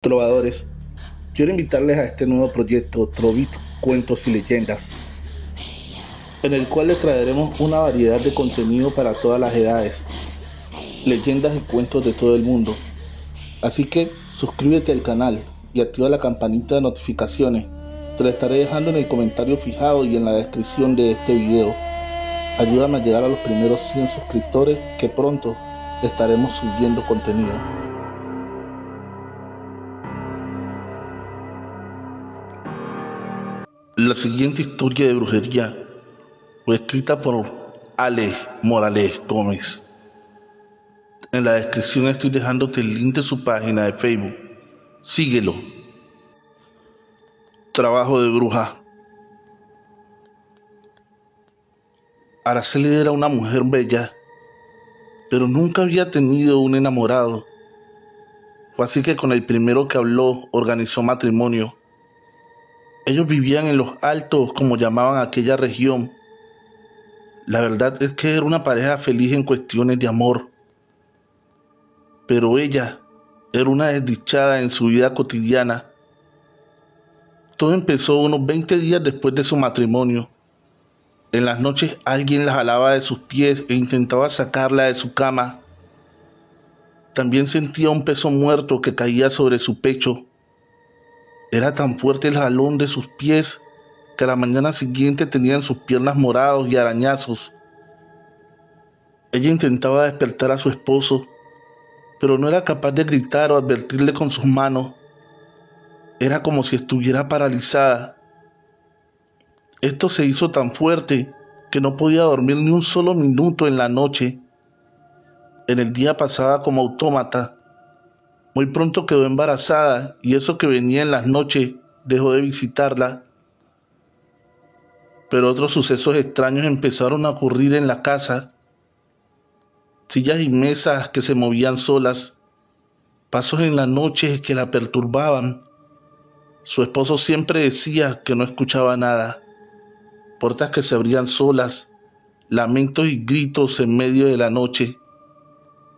Trovadores, quiero invitarles a este nuevo proyecto Trovit Cuentos y Leyendas, en el cual les traeremos una variedad de contenido para todas las edades, leyendas y cuentos de todo el mundo. Así que suscríbete al canal y activa la campanita de notificaciones. Te la estaré dejando en el comentario fijado y en la descripción de este video. Ayúdame a llegar a los primeros 100 suscriptores, que pronto estaremos subiendo contenido. La siguiente historia de brujería fue escrita por Ale Morales Gómez. En la descripción estoy dejándote el link de su página de Facebook. Síguelo. Trabajo de bruja. Araceli era una mujer bella, pero nunca había tenido un enamorado. Fue así que con el primero que habló organizó matrimonio. Ellos vivían en los Altos, como llamaban aquella región. La verdad es que era una pareja feliz en cuestiones de amor. Pero ella era una desdichada en su vida cotidiana. Todo empezó unos 20 días después de su matrimonio. En las noches alguien la jalaba de sus pies e intentaba sacarla de su cama. También sentía un peso muerto que caía sobre su pecho. Era tan fuerte el jalón de sus pies que a la mañana siguiente tenían sus piernas morados y arañazos. Ella intentaba despertar a su esposo, pero no era capaz de gritar o advertirle con sus manos. Era como si estuviera paralizada. Esto se hizo tan fuerte que no podía dormir ni un solo minuto en la noche. En el día pasaba como autómata. Muy pronto quedó embarazada y eso que venía en las noches dejó de visitarla. Pero otros sucesos extraños empezaron a ocurrir en la casa. Sillas y mesas que se movían solas, pasos en la noche que la perturbaban. Su esposo siempre decía que no escuchaba nada. Puertas que se abrían solas, lamentos y gritos en medio de la noche.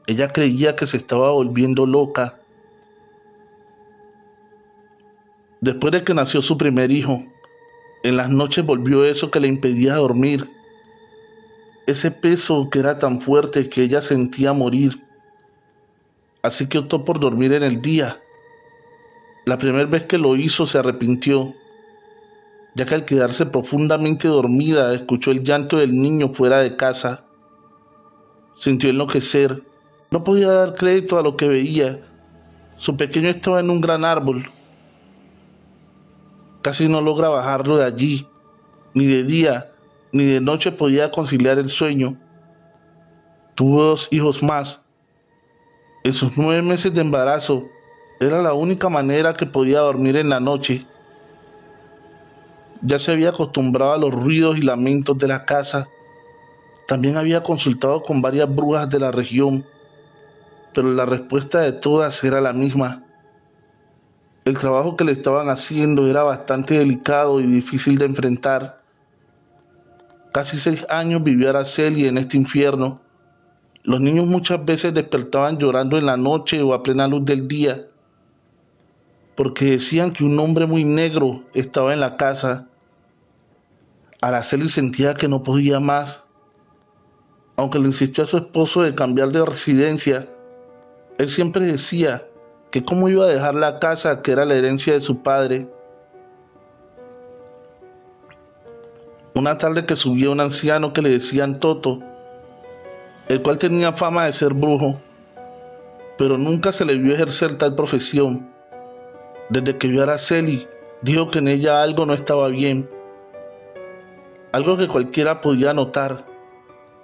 Ella creía que se estaba volviendo loca. Después de que nació su primer hijo, en las noches volvió eso que le impedía dormir. Ese peso que era tan fuerte que ella sentía morir. Así que optó por dormir en el día. La primera vez que lo hizo se arrepintió, ya que al quedarse profundamente dormida escuchó el llanto del niño fuera de casa. Sintió enloquecer. No podía dar crédito a lo que veía. Su pequeño estaba en un gran árbol. Casi no logra bajarlo de allí. Ni de día ni de noche podía conciliar el sueño. Tuvo 2 hijos más. En sus 9 meses de embarazo era la única manera que podía dormir en la noche. Ya se había acostumbrado a los ruidos y lamentos de la casa. También había consultado con varias brujas de la región, pero la respuesta de todas era la misma. El trabajo que le estaban haciendo era bastante delicado y difícil de enfrentar. Casi 6 años vivió Araceli en este infierno. Los niños muchas veces despertaban llorando en la noche o a plena luz del día, porque decían que un hombre muy negro estaba en la casa. Araceli sentía que no podía más. Aunque le insistió a su esposo de cambiar de residencia, él siempre decía que cómo iba a dejar la casa que era la herencia de su padre. Una tarde que subió un anciano que le decían Toto, el cual tenía fama de ser brujo, pero nunca se le vio ejercer tal profesión. Desde que vio a Araceli, dijo que en ella algo no estaba bien, algo que cualquiera podía notar,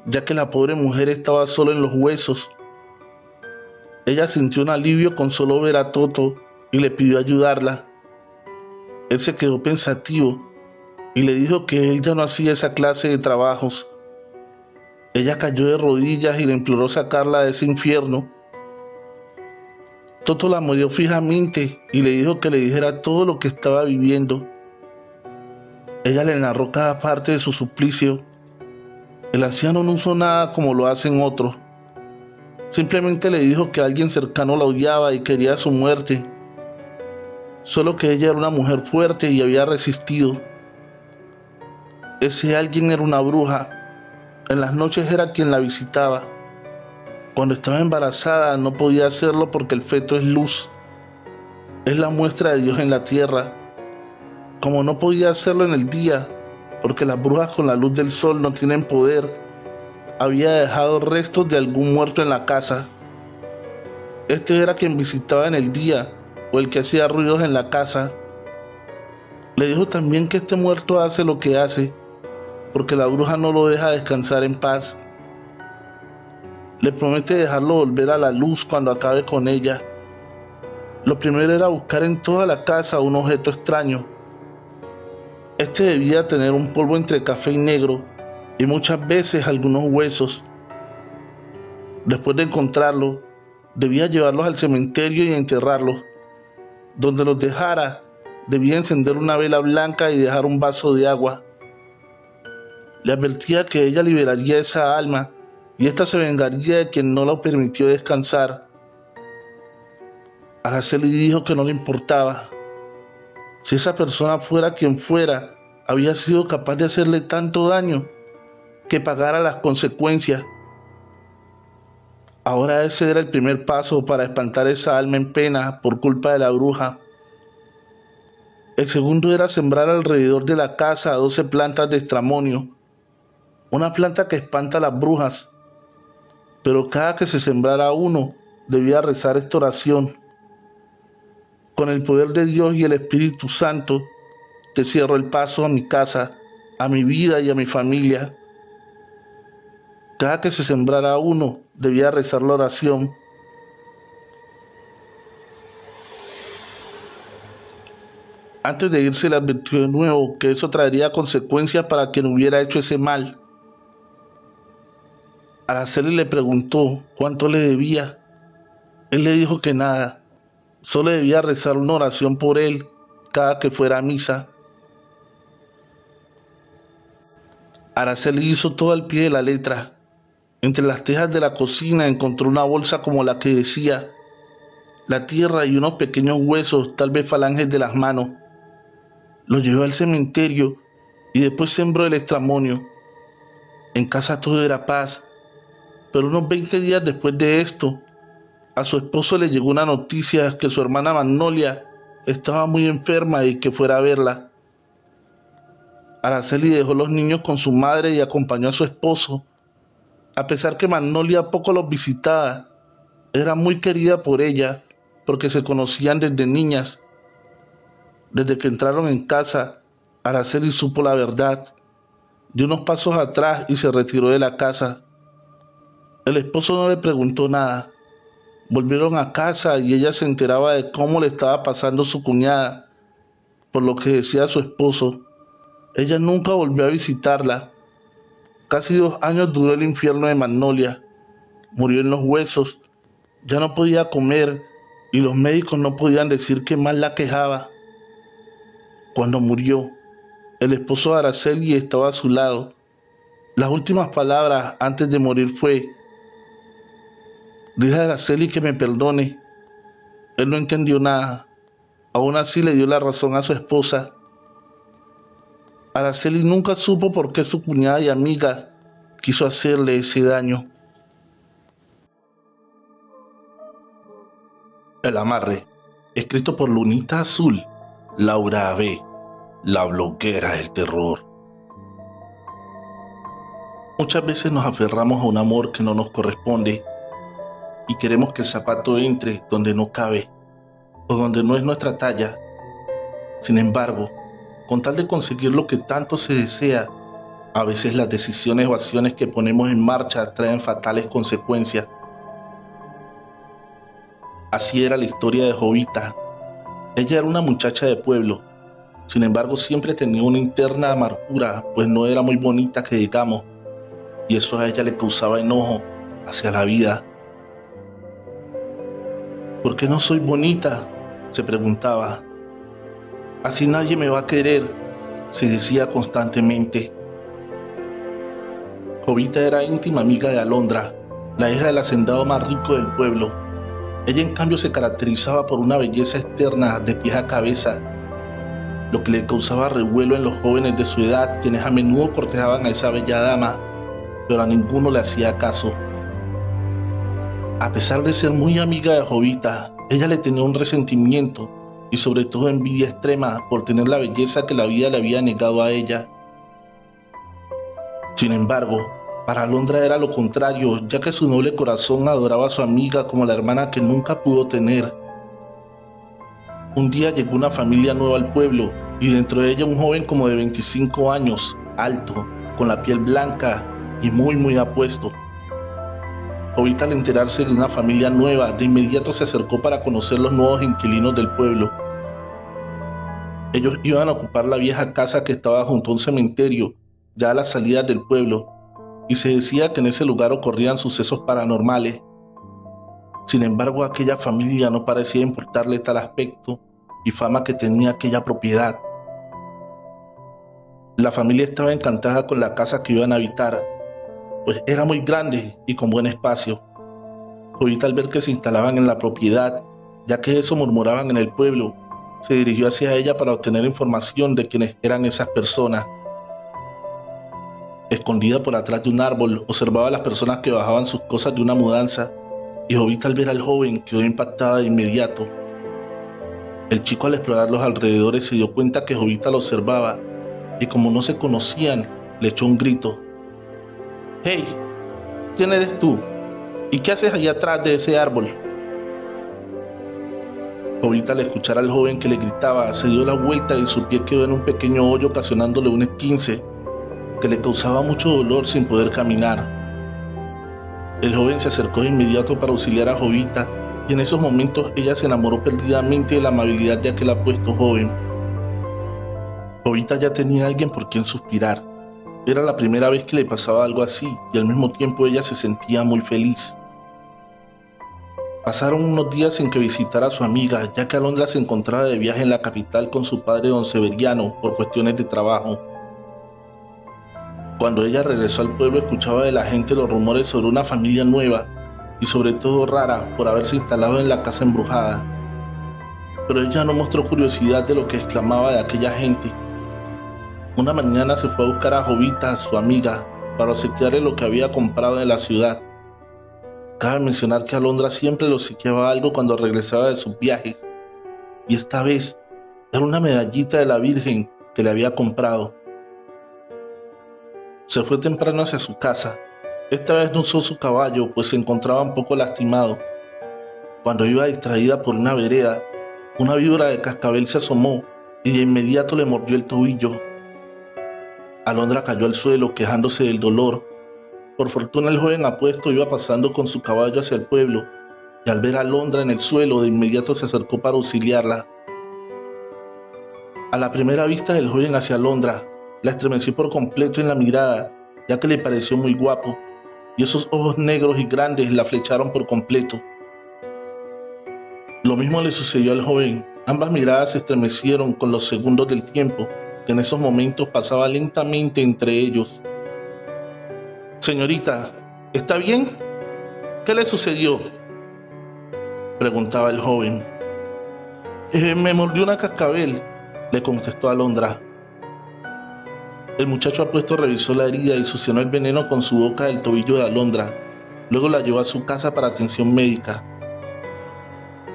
ya que la pobre mujer estaba solo en los huesos. Ella sintió un alivio con solo ver a Toto y le pidió ayudarla. Él se quedó pensativo y le dijo que él ya no hacía esa clase de trabajos. Ella cayó de rodillas y le imploró sacarla de ese infierno. Toto la miró fijamente y le dijo que le dijera todo lo que estaba viviendo. Ella le narró cada parte de su suplicio. El anciano no usó nada como lo hacen otros. Simplemente le dijo que alguien cercano la odiaba y quería su muerte. solo que ella era una mujer fuerte y había resistido. Ese alguien era una bruja. En las noches era quien la visitaba. Cuando estaba embarazada no podía hacerlo porque el feto es luz. Es la muestra de Dios en la tierra. Como no podía hacerlo en el día, porque las brujas con la luz del sol no tienen poder, había dejado restos de algún muerto en la casa. Este era quien visitaba en el día, o el que hacía ruidos en la casa. Le dijo también que este muerto hace lo que hace, porque la bruja no lo deja descansar en paz. Le promete dejarlo volver a la luz cuando acabe con ella. Lo primero era buscar en toda la casa un objeto extraño. Este debía tener un polvo entre café y negro, y muchas veces algunos huesos. Después de encontrarlo, debía llevarlos al cementerio y enterrarlos. Donde los dejara, debía encender una vela blanca y dejar un vaso de agua. Le advertía que ella liberaría esa alma y ésta se vengaría de quien no la permitió descansar. Araceli dijo que no le importaba. Si esa persona fuera quien fuera, había sido capaz de hacerle tanto daño que pagara las consecuencias. Ahora ese era el primer paso para espantar esa alma en pena por culpa de la bruja. El segundo era sembrar alrededor de la casa 12 plantas de estramonio, una planta que espanta a las brujas, pero cada que se sembrara uno debía rezar esta oración: con el poder de Dios y el Espíritu Santo, te cierro el paso a mi casa, a mi vida y a mi familia. Cada que se sembrara uno, debía rezar la oración. Antes de irse le advirtió de nuevo que eso traería consecuencias para quien hubiera hecho ese mal. Araceli le preguntó cuánto le debía. Él le dijo que nada, solo debía rezar una oración por él cada que fuera a misa. Araceli hizo todo al pie de la letra. Entre las tejas de la cocina encontró una bolsa como la que decía: la tierra y unos pequeños huesos, tal vez falanges de las manos. Lo llevó al cementerio y después sembró el estramonio. En casa todo era paz, pero unos 20 días después de esto, a su esposo le llegó una noticia que su hermana Magnolia estaba muy enferma y que fuera a verla. Araceli dejó los niños con su madre y acompañó a su esposo. A pesar que Magnolia poco los visitaba, era muy querida por ella porque se conocían desde niñas. Desde que entraron en casa, Araceli supo la verdad. Dio unos pasos atrás y se retiró de la casa. El esposo no le preguntó nada. Volvieron a casa y ella se enteraba de cómo le estaba pasando su cuñada, por lo que decía su esposo. Ella nunca volvió a visitarla. Casi 2 años duró el infierno de Magnolia. Murió en los huesos. Ya no podía comer y los médicos no podían decir qué mal la quejaba. Cuando murió, el esposo de Araceli estaba a su lado. Las últimas palabras antes de morir fue: dile a Araceli que me perdone. Él no entendió nada. Aún así le dio la razón a su esposa. Araceli nunca supo por qué su cuñada y amiga quiso hacerle ese daño. El amarre, escrito por Lunita Azul, Laura A.B., la bloguera del terror. Muchas veces nos aferramos a un amor que no nos corresponde y queremos que el zapato entre donde no cabe o donde no es nuestra talla. Sin embargo, con tal de conseguir lo que tanto se desea, a veces las decisiones o acciones que ponemos en marcha traen fatales consecuencias. Así era la historia de Jovita. Ella era una muchacha de pueblo. Sin embargo, siempre tenía una interna amargura, pues no era muy bonita que digamos, y eso a ella le causaba enojo hacia la vida. ¿Por qué no soy bonita?, se preguntaba. Así nadie me va a querer, se decía constantemente. Jovita era íntima amiga de Alondra, la hija del hacendado más rico del pueblo. Ella en cambio se caracterizaba por una belleza externa de pies a cabeza, lo que le causaba revuelo en los jóvenes de su edad, quienes a menudo cortejaban a esa bella dama, pero a ninguno le hacía caso. A pesar de ser muy amiga de Jovita, ella le tenía un resentimiento y sobre todo envidia extrema por tener la belleza que la vida le había negado a ella. Sin embargo, para Alondra era lo contrario, ya que su noble corazón adoraba a su amiga como la hermana que nunca pudo tener. Un día llegó una familia nueva al pueblo y dentro de ella un joven como de 25 años, alto, con la piel blanca y muy apuesto. Jovita, al enterarse de una familia nueva, de inmediato se acercó para conocer los nuevos inquilinos del pueblo. Ellos iban a ocupar la vieja casa que estaba junto a un cementerio, ya a las salidas del pueblo, y se decía que en ese lugar ocurrían sucesos paranormales. Sin embargo, a aquella familia no parecía importarle tal aspecto y fama que tenía aquella propiedad. La familia estaba encantada con la casa que iban a habitar, pues era muy grande y con buen espacio. Jovita, al ver que se instalaban en la propiedad, ya que eso murmuraban en el pueblo, se dirigió hacia ella para obtener información de quiénes eran esas personas. Escondida por atrás de un árbol, observaba a las personas que bajaban sus cosas de una mudanza, y Jovita, al ver al joven, quedó impactada de inmediato. El chico, al explorar los alrededores, se dio cuenta que Jovita lo observaba, y como no se conocían, le echó un grito. «¡Hey! ¿Quién eres tú? ¿Y qué haces allá atrás de ese árbol?». Jovita, al escuchar al joven que le gritaba, se dio la vuelta y su pie quedó en un pequeño hoyo, ocasionándole un esguince que le causaba mucho dolor sin poder caminar. El joven se acercó de inmediato para auxiliar a Jovita, y en esos momentos ella se enamoró perdidamente de la amabilidad de aquel apuesto joven. Jovita ya tenía a alguien por quien suspirar. Era la primera vez que le pasaba algo así, y al mismo tiempo ella se sentía muy feliz. Pasaron unos días sin que visitara a su amiga, ya que Alondra se encontraba de viaje en la capital con su padre don Severiano por cuestiones de trabajo. Cuando ella regresó al pueblo, escuchaba de la gente los rumores sobre una familia nueva y sobre todo rara por haberse instalado en la casa embrujada. Pero ella no mostró curiosidad de lo que exclamaba de aquella gente. Una mañana se fue a buscar a Jovita, su amiga, para obsequiarle lo que había comprado en la ciudad. Cabe mencionar que Alondra siempre le obsequiaba algo cuando regresaba de sus viajes, y esta vez era una medallita de la Virgen que le había comprado. Se fue temprano hacia su casa. Esta vez no usó su caballo, pues se encontraba un poco lastimado. Cuando iba distraída por una vereda, una víbora de cascabel se asomó y de inmediato le mordió el tobillo. Alondra cayó al suelo quejándose del dolor. Por fortuna, el joven apuesto iba pasando con su caballo hacia el pueblo, y al ver a Alondra en el suelo, de inmediato se acercó para auxiliarla. A la primera vista del joven hacia Alondra, la estremeció por completo en la mirada, ya que le pareció muy guapo, y esos ojos negros y grandes la flecharon por completo. Lo mismo le sucedió al joven. Ambas miradas se estremecieron con los segundos del tiempo que en esos momentos pasaba lentamente entre ellos. «Señorita, ¿está bien? ¿Qué le sucedió?», preguntaba el joven. Me mordió una cascabel», le contestó Alondra. El muchacho apuesto revisó la herida y succionó el veneno con su boca del tobillo de Alondra. Luego la llevó a su casa para atención médica.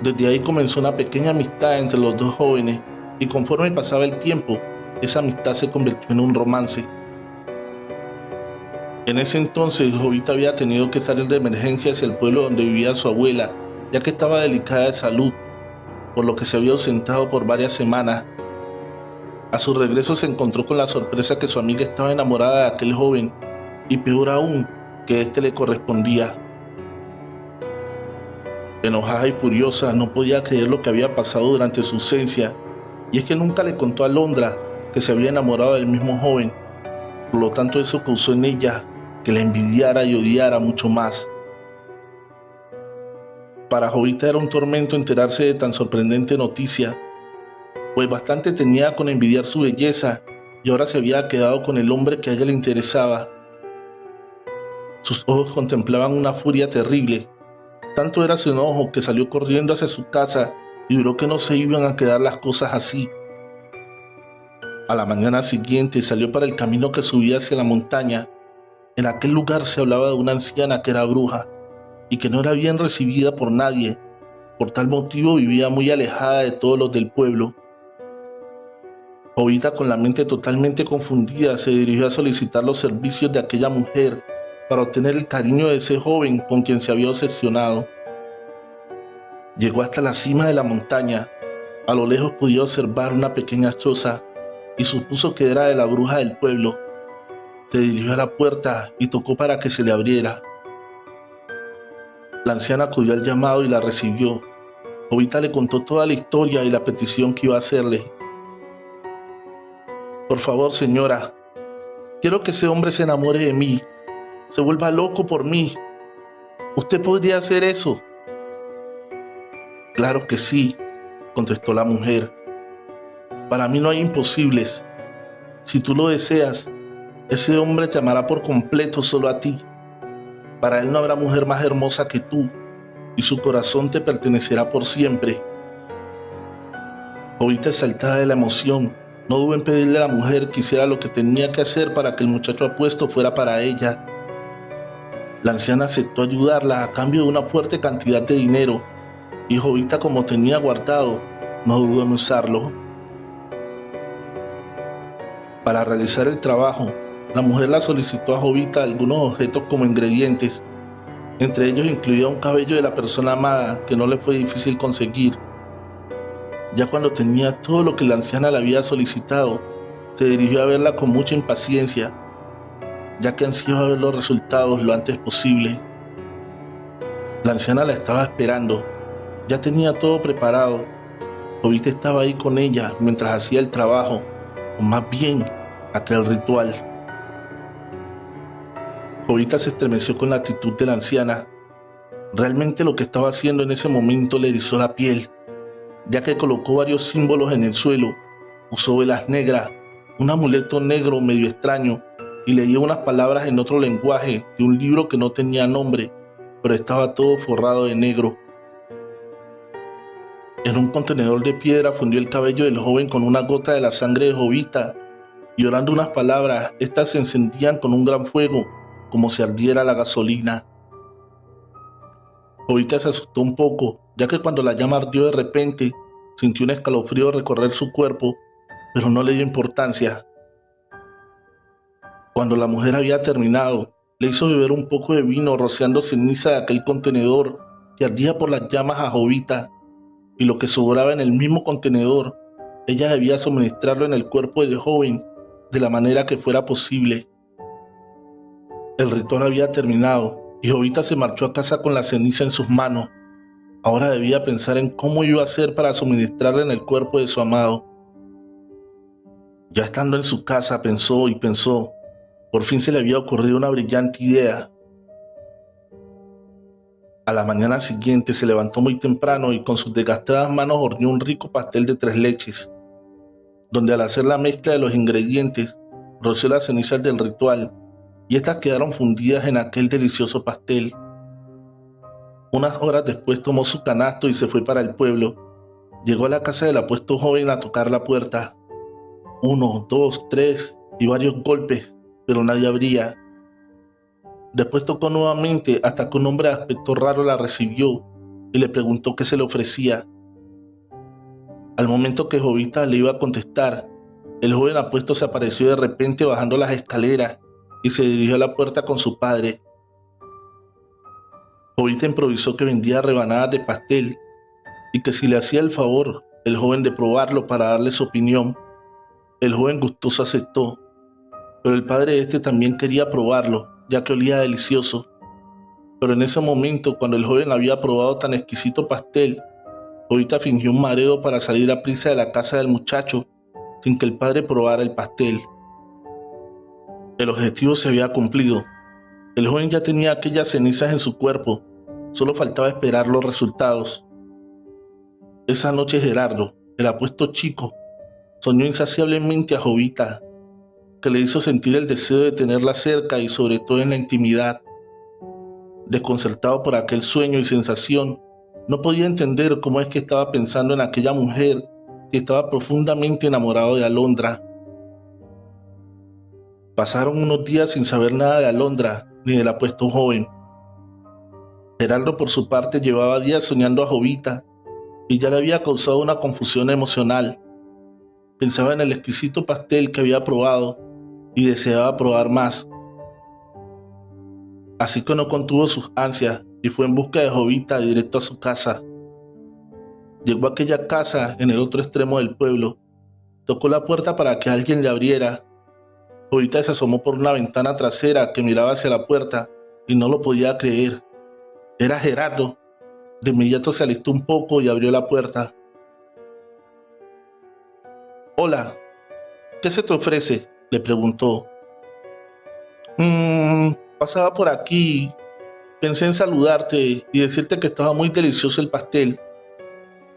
Desde ahí comenzó una pequeña amistad entre los dos jóvenes, y conforme pasaba el tiempo, esa amistad se convirtió en un romance. En ese entonces, Jovita había tenido que salir de emergencia hacia el pueblo donde vivía su abuela, ya que estaba delicada de salud, por lo que se había ausentado por varias semanas. A su regreso se encontró con la sorpresa que su amiga estaba enamorada de aquel joven, y peor aún, que éste le correspondía. Enojada y furiosa, no podía creer lo que había pasado durante su ausencia, y es que nunca le contó a Alondra que se había enamorado del mismo joven. Por lo tanto, eso causó en ella que la envidiara y odiara mucho más. Para Jovita era un tormento enterarse de tan sorprendente noticia, pues bastante tenía con envidiar su belleza y ahora se había quedado con el hombre que a ella le interesaba. Sus ojos contemplaban una furia terrible, Tanto era su enojo que salió corriendo hacia su casa y juró que no se iban a quedar las cosas así. A la mañana siguiente salió para el camino que subía hacia la montaña. En aquel lugar se hablaba de una anciana que era bruja y que no era bien recibida por nadie. Por tal motivo vivía muy alejada de todos los del pueblo. Jovita, con la mente totalmente confundida, se dirigió a solicitar los servicios de aquella mujer para obtener el cariño de ese joven con quien se había obsesionado. Llegó hasta la cima de la montaña. A lo lejos podía observar una pequeña choza y supuso que era de la bruja del pueblo. Se dirigió a la puerta y tocó para que se le abriera. La anciana acudió al llamado y la recibió. Jovita le contó toda la historia y la petición que iba a hacerle. Por favor, señora, quiero que ese hombre se enamore de mí, se vuelva loco por mí. ¿Usted podría hacer eso? Claro que sí, contestó la mujer. Para mí no hay imposibles. Si tú lo deseas, ese hombre te amará por completo solo a ti. Para él no habrá mujer más hermosa que tú, y su corazón te pertenecerá por siempre. Jovita, exaltada de la emoción, no dudó en pedirle a la mujer que hiciera lo que tenía que hacer para que el muchacho apuesto fuera para ella. La anciana aceptó ayudarla a cambio de una fuerte cantidad de dinero, y Jovita, como tenía guardado, no dudó en usarlo. Para realizar el trabajo, la mujer le solicitó a Jovita algunos objetos como ingredientes. Entre ellos incluía un cabello de la persona amada que no le fue difícil conseguir. Ya cuando tenía todo lo que la anciana le había solicitado, se dirigió a verla con mucha impaciencia, ya que ansiaba ver los resultados lo antes posible. La anciana la estaba esperando, ya tenía todo preparado. Jovita estaba ahí con ella mientras hacía el trabajo, o más bien, aquel ritual. Jovita se estremeció con la actitud de la anciana. Realmente lo que estaba haciendo en ese momento le erizó la piel, ya que colocó varios símbolos en el suelo, usó velas negras, un amuleto negro medio extraño y leía unas palabras en otro lenguaje de un libro que no tenía nombre, pero estaba todo forrado de negro. En un contenedor de piedra fundió el cabello del joven con una gota de la sangre de Jovita y orando unas palabras, estas se encendían con un gran fuego, como si ardiera la gasolina. Jovita se asustó un poco, ya que cuando la llama ardió de repente, sintió un escalofrío recorrer su cuerpo, pero no le dio importancia. Cuando la mujer había terminado, le hizo beber un poco de vino rociando ceniza de aquel contenedor que ardía por las llamas a Jovita, y lo que sobraba en el mismo contenedor, ella debía suministrarlo en el cuerpo del joven de la manera que fuera posible. El ritual había terminado y Jovita se marchó a casa con la ceniza en sus manos. Ahora debía pensar en cómo iba a hacer para suministrarla en el cuerpo de su amado. Ya estando en su casa pensó y pensó. Por fin se le había ocurrido una brillante idea. A la mañana siguiente se levantó muy temprano y con sus desgastadas manos horneó un rico pastel de 3 leches, donde al hacer la mezcla de los ingredientes, roció las cenizas del ritual y estas quedaron fundidas en aquel delicioso pastel. Unas horas después tomó su canasto y se fue para el pueblo. Llegó a la casa del apuesto joven a tocar la puerta. 1, 2, 3 y varios golpes, pero nadie abría. Después tocó nuevamente hasta que un hombre de aspecto raro la recibió y le preguntó qué se le ofrecía. Al momento que Jovita le iba a contestar, el joven apuesto se apareció de repente bajando las escaleras y se dirigió a la puerta con su padre. Jovita improvisó que vendía rebanadas de pastel y que si le hacía el favor el joven de probarlo para darle su opinión. El joven gustoso aceptó, pero el padre de este también quería probarlo, ya que olía delicioso. Pero en ese momento, cuando el joven había probado tan exquisito pastel, Jovita fingió un mareo para salir a prisa de la casa del muchacho sin que el padre probara el pastel. El objetivo se había cumplido. El joven ya tenía aquellas cenizas en su cuerpo, solo faltaba esperar los resultados. Esa noche Gerardo, el apuesto chico, soñó insaciablemente a Jovita, que le hizo sentir el deseo de tenerla cerca y sobre todo en la intimidad. Desconcertado por aquel sueño y sensación, no podía entender cómo es que estaba pensando en aquella mujer que estaba profundamente enamorado de Alondra. Pasaron unos días sin saber nada de Alondra ni del apuesto joven. Gerardo, por su parte, llevaba días soñando a Jovita y ya le había causado una confusión emocional. Pensaba en el exquisito pastel que había probado y deseaba probar más. Así que no contuvo sus ansias y fue en busca de Jovita directo a su casa. Llegó a aquella casa en el otro extremo del pueblo, tocó la puerta para que alguien le abriera. Jovita se asomó por una ventana trasera que miraba hacia la puerta y no lo podía creer. Era Gerardo. De inmediato se alistó un poco y abrió la puerta. «Hola, ¿qué se te ofrece?», le preguntó. Pasaba por aquí. Pensé en saludarte y decirte que estaba muy delicioso el pastel.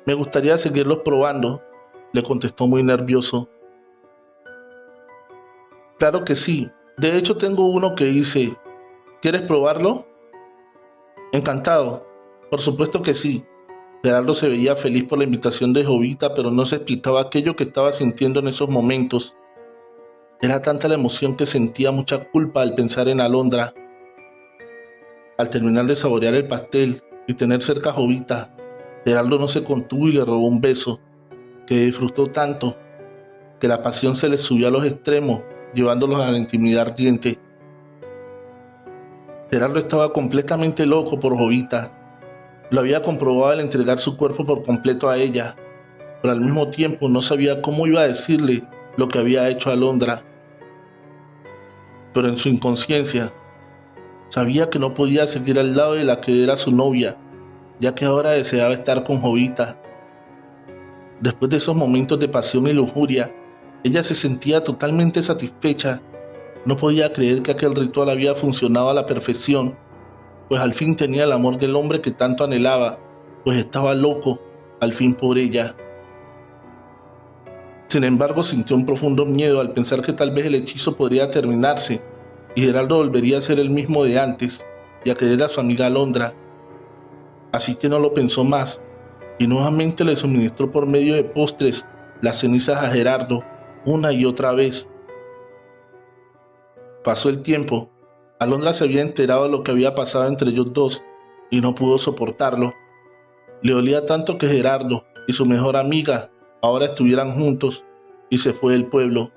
Me gustaría seguirlos probando», le contestó muy nervioso. «Claro que sí. De hecho tengo uno que hice. ¿Quieres probarlo?». «Encantado. Por supuesto que sí». Gerardo se veía feliz por la invitación de Jovita, pero no se explicaba aquello que estaba sintiendo en esos momentos. Era tanta la emoción que sentía mucha culpa al pensar en Alondra. Al terminar de saborear el pastel y tener cerca a Jovita, Gerardo no se contuvo y le robó un beso, que disfrutó tanto que la pasión se le subió a los extremos, llevándolos a la intimidad ardiente. Gerardo estaba completamente loco por Jovita. Lo había comprobado al entregar su cuerpo por completo a ella, pero al mismo tiempo no sabía cómo iba a decirle lo que había hecho a Alondra. Pero en su inconsciencia sabía que no podía seguir al lado de la que era su novia, ya que ahora deseaba estar con Jovita. Después de esos momentos de pasión y lujuria, ella se sentía totalmente satisfecha. No podía creer que aquel ritual había funcionado a la perfección, pues al fin tenía el amor del hombre que tanto anhelaba, pues estaba loco, al fin por ella. Sin embargo, sintió un profundo miedo al pensar que tal vez el hechizo podría terminarse y Gerardo volvería a ser el mismo de antes y a querer a su amiga Alondra. Así que no lo pensó más y nuevamente le suministró por medio de postres las cenizas a Gerardo una y otra vez. Pasó el tiempo. Alondra se había enterado de lo que había pasado entre ellos dos y no pudo soportarlo. Le dolía tanto que Gerardo y su mejor amiga ahora estuvieran juntos y se fue del pueblo.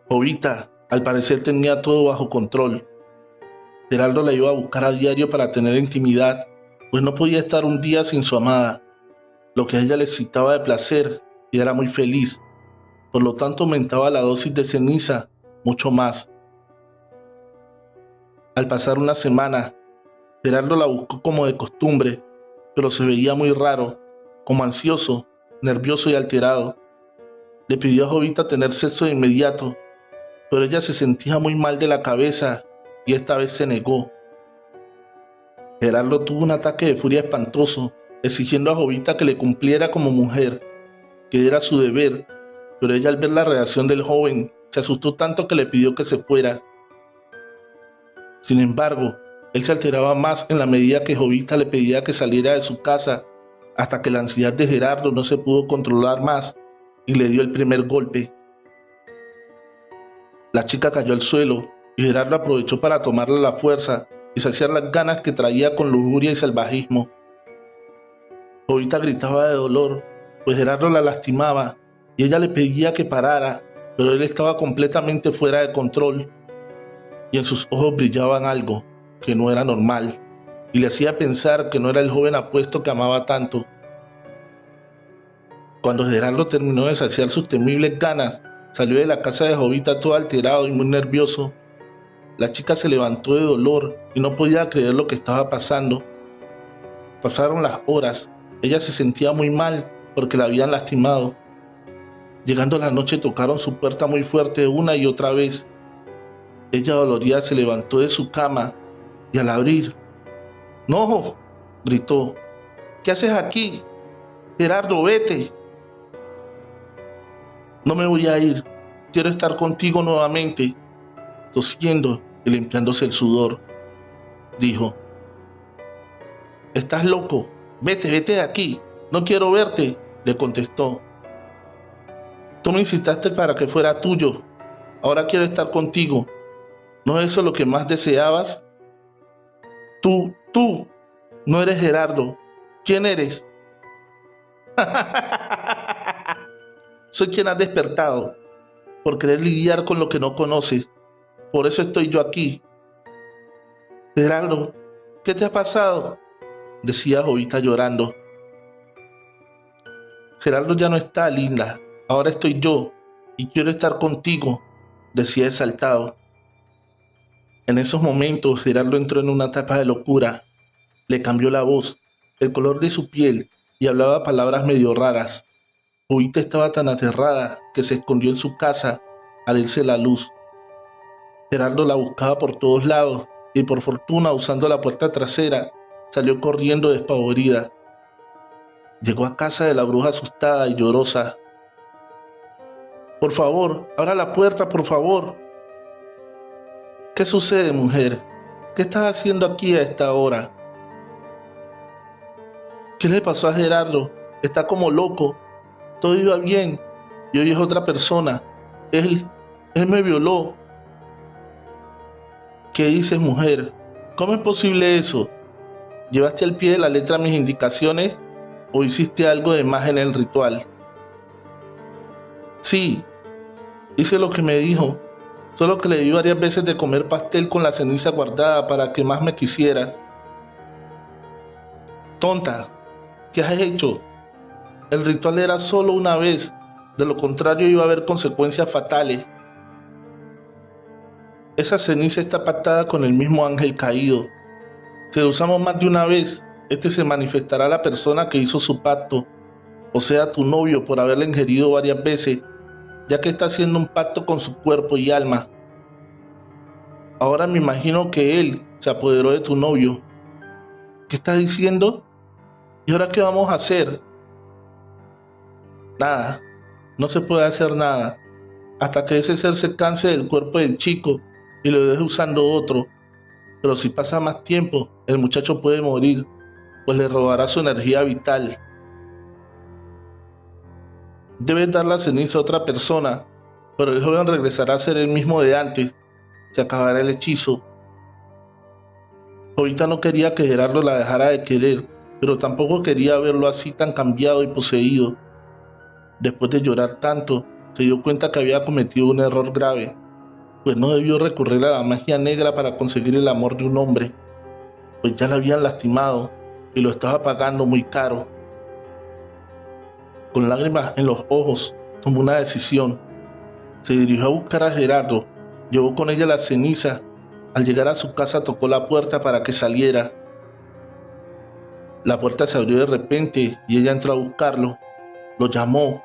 Jovita, al parecer, tenía todo bajo control. Gerardo la iba a buscar a diario para tener intimidad, pues no podía estar un día sin su amada, lo que a ella le excitaba de placer y era muy feliz. Por lo tanto, aumentaba la dosis de ceniza mucho más. Al pasar una semana, Gerardo la buscó como de costumbre, pero se veía muy raro, como ansioso, nervioso y alterado. Le pidió a Jovita tener sexo de inmediato, pero ella se sentía muy mal de la cabeza y esta vez se negó. Gerardo tuvo un ataque de furia espantoso, exigiendo a Jovita que le cumpliera como mujer, que era su deber, pero ella, al ver la reacción del joven, se asustó tanto que le pidió que se fuera. Sin embargo, él se alteraba más en la medida que Jovita le pedía que saliera de su casa, hasta que la ansiedad de Gerardo no se pudo controlar más y le dio el primer golpe. La chica cayó al suelo y Gerardo aprovechó para tomarle la fuerza y saciar las ganas que traía con lujuria y salvajismo. Jovita gritaba de dolor, pues Gerardo la lastimaba y ella le pedía que parara, pero él estaba completamente fuera de control y en sus ojos brillaban algo que no era normal y le hacía pensar que no era el joven apuesto que amaba tanto. Cuando Gerardo terminó de saciar sus temibles ganas, salió de la casa de Jovita todo alterado y muy nervioso. La chica se levantó de dolor y no podía creer lo que estaba pasando. Pasaron las horas, ella se sentía muy mal porque la habían lastimado. Llegando la noche tocaron su puerta muy fuerte una y otra vez. Ella dolorida se levantó de su cama y al abrir, «¡No!», gritó. «¿Qué haces aquí? Gerardo, vete». «No me voy a ir, quiero estar contigo nuevamente», tosiendo y limpiándose el sudor. dijo. «Estás loco, vete de aquí, no quiero verte», le contestó. «Tú me incitaste para que fuera tuyo, ahora quiero estar contigo. ¿No es eso lo que más deseabas? Tú, no eres Gerardo. ¿Quién eres?» «Soy quien has despertado, por querer lidiar con lo que no conoces. Por eso estoy yo aquí». «Gerardo, ¿qué te ha pasado?», decía Jovita llorando. «Gerardo ya no está, linda. Ahora estoy yo y quiero estar contigo», decía exaltado. En esos momentos Gerardo entró en una etapa de locura. Le cambió la voz, el color de su piel y hablaba palabras medio raras. Jovita estaba tan aterrada que se escondió en su casa al irse la luz. Gerardo la buscaba por todos lados y por fortuna, usando la puerta trasera, salió corriendo despavorida. Llegó a casa de la bruja asustada y llorosa. «Por favor, abra la puerta, por favor». «¿Qué sucede, mujer? ¿Qué estás haciendo aquí a esta hora?». «¿Qué le pasó a Gerardo? Está como loco. Todo iba bien y hoy es otra persona. Él me violó». «¿Qué dices, mujer? ¿Cómo es posible eso? ¿Llevaste al pie de la letra mis indicaciones o hiciste algo de más en el ritual?». «Sí, hice lo que me dijo, solo que le di varias veces de comer pastel con la ceniza guardada para que más me quisiera». «Tonta, ¿qué has hecho? El ritual era solo una vez, de lo contrario iba a haber consecuencias fatales. Esa ceniza está pactada con el mismo ángel caído. Si lo usamos más de una vez, se manifestará la persona que hizo su pacto, o sea, tu novio, por haberla ingerido varias veces, ya que está haciendo un pacto con su cuerpo y alma. Ahora me imagino que él se apoderó de tu novio». «¿Qué estás diciendo? ¿Y ahora qué vamos a hacer?». «Nada, no se puede hacer nada, hasta que ese ser se canse del cuerpo del chico y lo deje usando otro. Pero si pasa más tiempo, el muchacho puede morir, pues le robará su energía vital. Debes dar la ceniza a otra persona, pero el joven regresará a ser el mismo de antes. Se acabará el hechizo». Jovita no quería que Gerardo la dejara de querer, pero tampoco quería verlo así tan cambiado y poseído. Después de llorar tanto, se dio cuenta que había cometido un error grave, pues no debió recurrir a la magia negra para conseguir el amor de un hombre, pues ya la habían lastimado y lo estaba pagando muy caro. Con lágrimas en los ojos, tomó una decisión. Se dirigió a buscar a Gerardo, llevó con ella la ceniza. Al llegar a su casa tocó la puerta para que saliera. La puerta se abrió de repente y ella entró a buscarlo. Lo llamó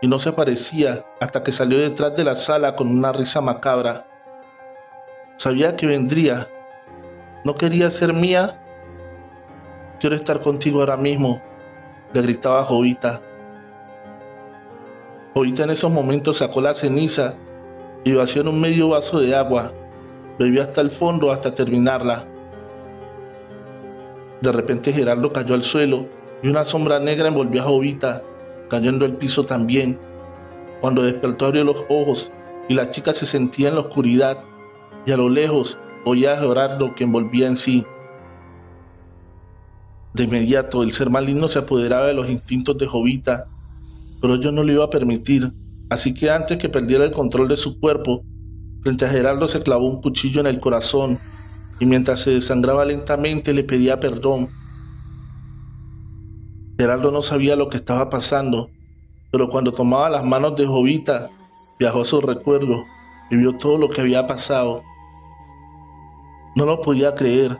y no se aparecía hasta que salió detrás de la sala con una risa macabra. «Sabía que vendría. ¿No quería ser mía? Quiero estar contigo ahora mismo», le gritaba Jovita. Jovita en esos momentos sacó la ceniza y vació en un medio vaso de agua. Bebió hasta el fondo hasta terminarla. De repente Gerardo cayó al suelo y una sombra negra envolvió a Jovita, cayendo al piso también. Cuando despertó abrió los ojos y la chica se sentía en la oscuridad y a lo lejos oía a Gerardo que envolvía en sí. De inmediato el ser maligno se apoderaba de los instintos de Jovita, pero yo no le iba a permitir, así que antes que perdiera el control de su cuerpo, frente a Gerardo se clavó un cuchillo en el corazón y mientras se desangraba lentamente le pedía perdón. Gerardo no sabía lo que estaba pasando, pero cuando tomaba las manos de Jovita, viajó a sus recuerdos y vio todo lo que había pasado. No lo podía creer,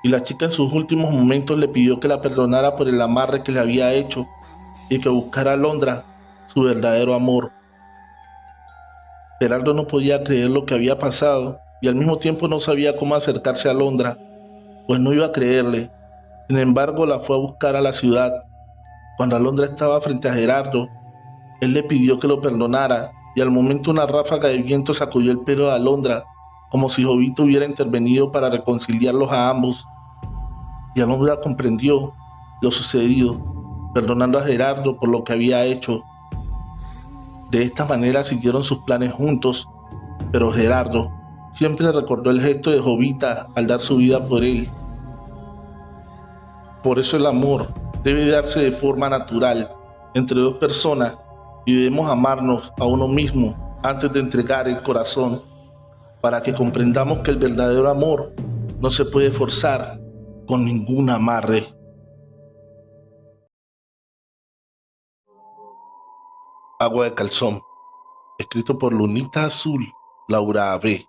y la chica en sus últimos momentos le pidió que la perdonara por el amarre que le había hecho y que buscara a Londra, su verdadero amor. Gerardo no podía creer lo que había pasado y al mismo tiempo no sabía cómo acercarse a Londra, pues no iba a creerle. Sin embargo, la fue a buscar a la ciudad. Cuando Alondra estaba frente a Gerardo, él le pidió que lo perdonara y al momento una ráfaga de viento sacudió el pelo de Alondra como si Jovita hubiera intervenido para reconciliarlos a ambos, y el hombre comprendió lo sucedido, perdonando a Gerardo por lo que había hecho. De esta manera siguieron sus planes juntos, pero Gerardo siempre recordó el gesto de Jovita al dar su vida por él. Por eso el amor debe darse de forma natural entre dos personas y debemos amarnos a uno mismo antes de entregar el corazón, para que comprendamos que el verdadero amor no se puede forzar con ningún amarre. Agua de calzón, escrito por Lunita Azul, Laura B.,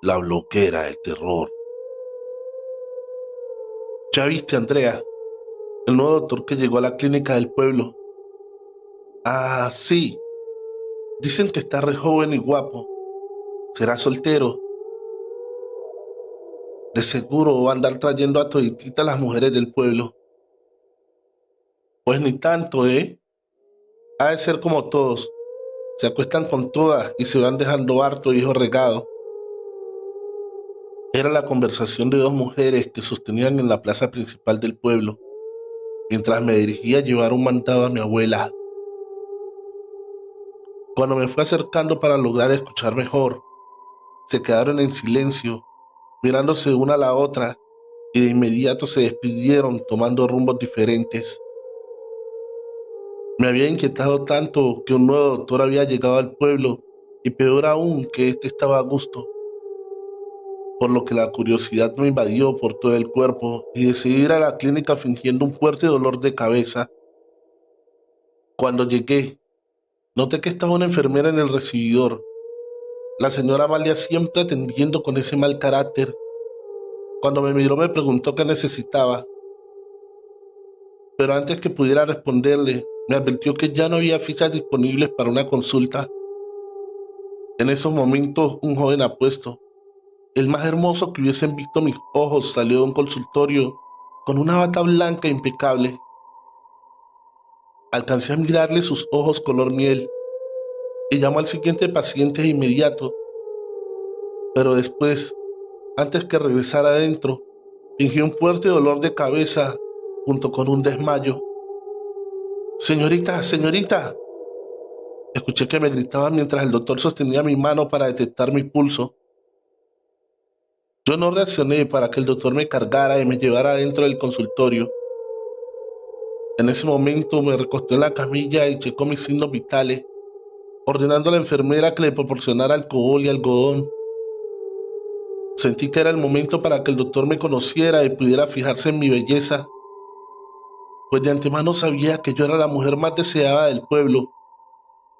la bloquera del terror. ¿Ya viste, Andrea, el nuevo doctor que llegó a la clínica del pueblo? Ah, sí. Dicen que está re joven y guapo. ¿Será soltero? De seguro va a andar trayendo a todititas las mujeres del pueblo. Pues ni tanto, ¿eh? Ha de ser como todos. Se acuestan con todas y se van dejando harto hijo regado. Era la conversación de dos mujeres que sostenían en la plaza principal del pueblo, mientras me dirigía a llevar un mandado a mi abuela. Cuando me fui acercando para lograr escuchar mejor, se quedaron en silencio, mirándose una a la otra, y de inmediato se despidieron tomando rumbos diferentes. Me había inquietado tanto que un nuevo doctor había llegado al pueblo, y peor aún que éste estaba a gusto, por lo que la curiosidad me invadió por todo el cuerpo y decidí ir a la clínica fingiendo un fuerte dolor de cabeza. Cuando llegué, noté que estaba una enfermera en el recibidor, la señora Amalia, siempre atendiendo con ese mal carácter. Cuando me miró me preguntó qué necesitaba, pero antes que pudiera responderle, me advirtió que ya no había fichas disponibles para una consulta. En esos momentos, un joven apuesto, el más hermoso que hubiesen visto mis ojos, salió de un consultorio con una bata blanca impecable. Alcancé a mirarle sus ojos color miel y llamó al siguiente paciente de inmediato, pero después, antes que regresara adentro, fingió un fuerte dolor de cabeza junto con un desmayo. «Señorita, señorita», escuché que me gritaban mientras el doctor sostenía mi mano para detectar mi pulso. Yo no reaccioné para que el doctor me cargara y me llevara adentro del consultorio. En ese momento me recosté en la camilla y checó mis signos vitales, ordenando a la enfermera que le proporcionara alcohol y algodón. Sentí que era el momento para que el doctor me conociera y pudiera fijarse en mi belleza, pues de antemano sabía que yo era la mujer más deseada del pueblo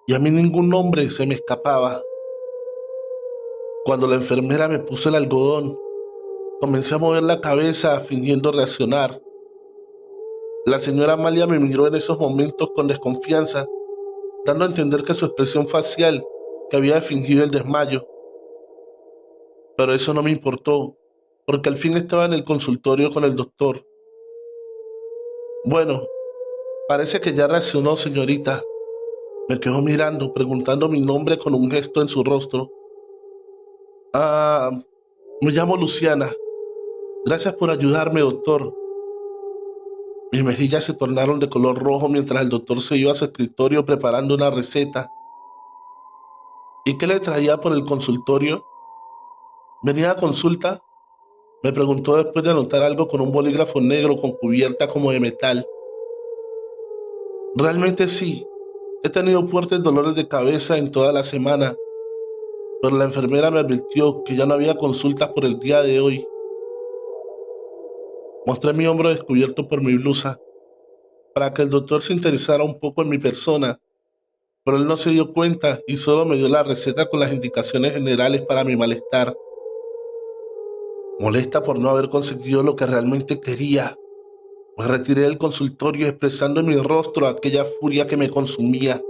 y a mí ningún hombre se me escapaba. Cuando la enfermera me puso el algodón, comencé a mover la cabeza fingiendo reaccionar. La señora Amalia me miró en esos momentos con desconfianza, dando a entender que su expresión facial que había fingido el desmayo. Pero eso no me importó, porque al fin estaba en el consultorio con el doctor. «Bueno, parece que ya reaccionó, señorita». Me quedó mirando, preguntando mi nombre con un gesto en su rostro. «Ah, me llamo Luciana. Gracias por ayudarme, doctor». Mis mejillas se tornaron de color rojo mientras el doctor se iba a su escritorio preparando una receta. «¿Y qué le traía por el consultorio? ¿Venía a consulta?», me preguntó después de anotar algo con un bolígrafo negro con cubierta como de metal. «Realmente sí. He tenido fuertes dolores de cabeza en toda la semana, pero la enfermera me advirtió que ya no había consultas por el día de hoy». Mostré mi hombro descubierto por mi blusa, para que el doctor se interesara un poco en mi persona, pero él no se dio cuenta y solo me dio la receta con las indicaciones generales para mi malestar. Molesta por no haber conseguido lo que realmente quería, me retiré del consultorio expresando en mi rostro aquella furia que me consumía.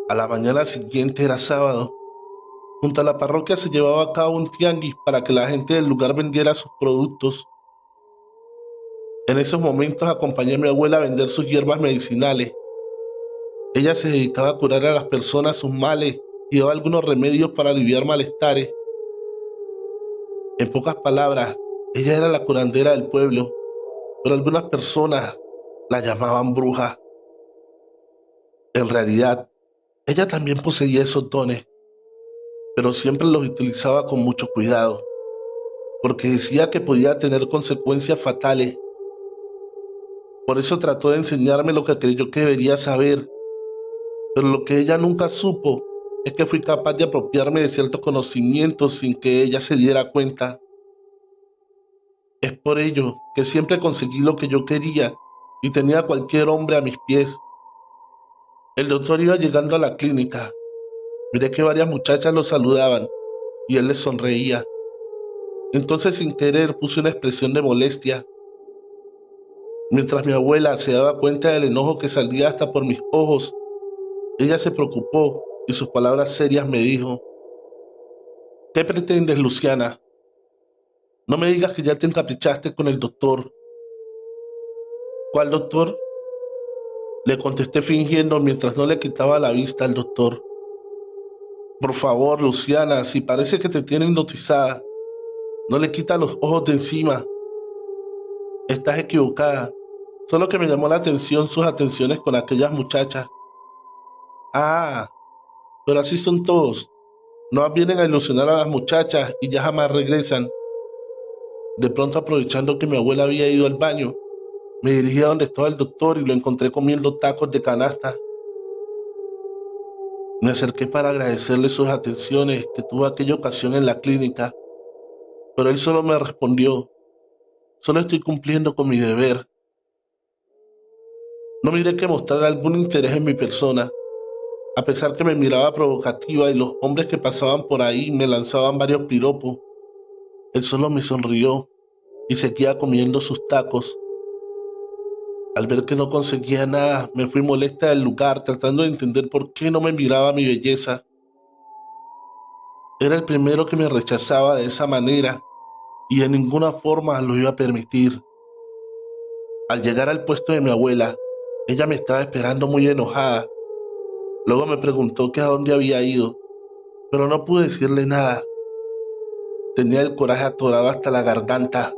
A la mañana siguiente era sábado. Junto a la parroquia se llevaba a cabo un tianguis para que la gente del lugar vendiera sus productos. En esos momentos acompañé a mi abuela a vender sus hierbas medicinales. Ella se dedicaba a curar a las personas sus males y daba algunos remedios para aliviar malestares, En pocas palabras, ella era la curandera del pueblo, pero algunas personas la llamaban bruja. En realidad, ella también poseía esos dones, pero siempre los utilizaba con mucho cuidado, porque decía que podía tener consecuencias fatales. Por eso trató de enseñarme lo que creyó que debería saber, pero lo que ella nunca supo es que fui capaz de apropiarme de ciertos conocimientos sin que ella se diera cuenta. Es por ello que siempre conseguí lo que yo quería y tenía a cualquier hombre a mis pies. El doctor iba llegando a la clínica. Miré que varias muchachas lo saludaban y él les sonreía. Entonces, sin querer, puse una expresión de molestia. Mientras mi abuela se daba cuenta del enojo que salía hasta por mis ojos, ella se preocupó y sus palabras serias me dijo: ¿Qué pretendes, Luciana? No me digas que ya te encaprichaste con el doctor. ¿Cuál doctor? Le contesté fingiendo mientras no le quitaba la vista al doctor. Por favor, Luciana, si parece que te tiene hipnotizada, no le quita los ojos de encima. Estás equivocada. Solo que me llamó la atención sus atenciones con aquellas muchachas. Ah, pero así son todos. No vienen a ilusionar a las muchachas y ya jamás regresan. De pronto, aprovechando que mi abuela había ido al baño, me dirigí a donde estaba el doctor y lo encontré comiendo tacos de canasta. Me acerqué para agradecerle sus atenciones que tuvo aquella ocasión en la clínica, pero él solo me respondió: solo estoy cumpliendo con mi deber. No miré que mostrara algún interés en mi persona, a pesar que me miraba provocativa y los hombres que pasaban por ahí me lanzaban varios piropos. Él solo me sonrió y seguía comiendo sus tacos. Al ver que no conseguía nada, me fui molesta del lugar, tratando de entender por qué no me miraba mi belleza. Era el primero que me rechazaba de esa manera y de ninguna forma lo iba a permitir. Al llegar al puesto de mi abuela, ella me estaba esperando muy enojada. Luego me preguntó que a dónde había ido, pero no pude decirle nada. Tenía el coraje atorado hasta la garganta.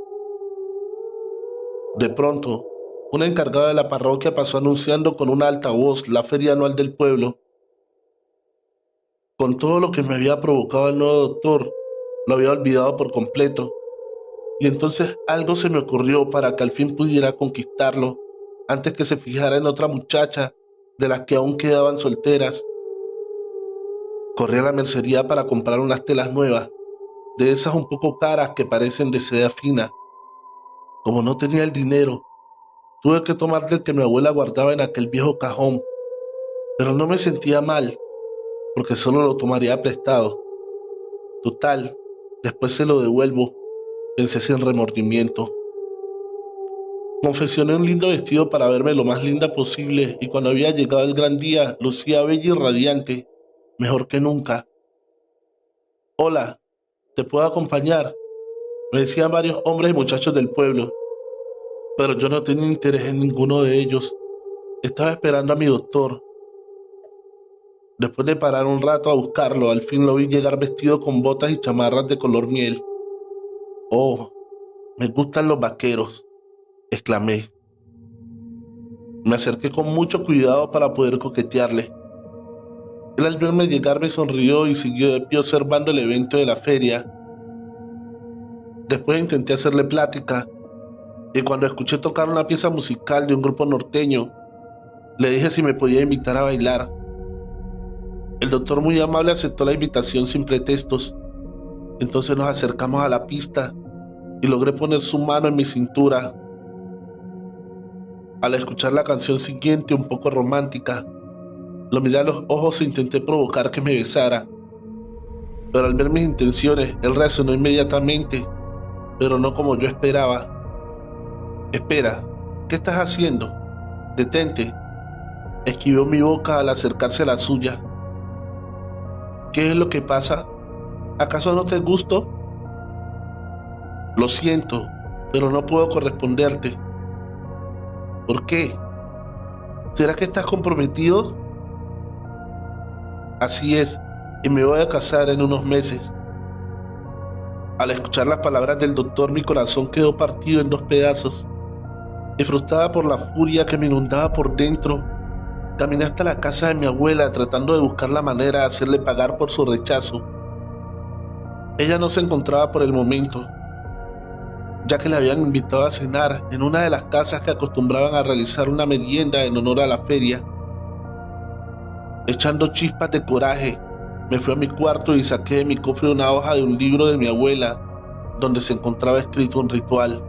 De pronto, un encargado de la parroquia pasó anunciando con una alta voz la feria anual del pueblo. Con todo lo que me había provocado el nuevo doctor, lo había olvidado por completo. Y entonces algo se me ocurrió para que al fin pudiera conquistarlo, antes que se fijara en otra muchacha de las que aún quedaban solteras. Corrí a la mercería para comprar unas telas nuevas, de esas un poco caras que parecen de seda fina. Como no tenía el dinero, tuve que tomar del que mi abuela guardaba en aquel viejo cajón, pero no me sentía mal, porque solo lo tomaría prestado. Total, después se lo devuelvo, pensé sin remordimiento. Confeccioné un lindo vestido para verme lo más linda posible y cuando había llegado el gran día, lucía bella y radiante, mejor que nunca. Hola, ¿te puedo acompañar?, me decían varios hombres y muchachos del pueblo, pero yo no tenía interés en ninguno de ellos. Estaba esperando a mi doctor. Después de parar un rato a buscarlo, al fin lo vi llegar vestido con botas y chamarras de color miel. Oh, me gustan los vaqueros, exclamé. Me acerqué con mucho cuidado para poder coquetearle. Él, al verme llegar, me sonrió y siguió de pie observando el evento de la feria. Después intenté hacerle plática y cuando escuché tocar una pieza musical de un grupo norteño, le dije si me podía invitar a bailar. El doctor, muy amable, aceptó la invitación sin pretextos. Entonces nos acercamos a la pista y logré poner su mano en mi cintura. Al escuchar la canción siguiente, un poco romántica, lo miré a los ojos e intenté provocar que me besara. Pero al ver mis intenciones, él reaccionó inmediatamente, pero no como yo esperaba. Espera, ¿qué estás haciendo? Detente. Esquivó mi boca al acercarse a la suya. ¿Qué es lo que pasa? ¿Acaso no te gusto? Lo siento, pero no puedo corresponderte. ¿Por qué? ¿Será que estás comprometido? Así es, y me voy a casar en unos meses. Al escuchar las palabras del doctor, mi corazón quedó partido en dos pedazos y frustrada por la furia que me inundaba por dentro, caminé hasta la casa de mi abuela tratando de buscar la manera de hacerle pagar por su rechazo. Ella no se encontraba por el momento, ya que le habían invitado a cenar en una de las casas que acostumbraban a realizar una merienda en honor a la feria. Echando chispas de coraje, me fui a mi cuarto y saqué de mi cofre una hoja de un libro de mi abuela, donde se encontraba escrito un ritual.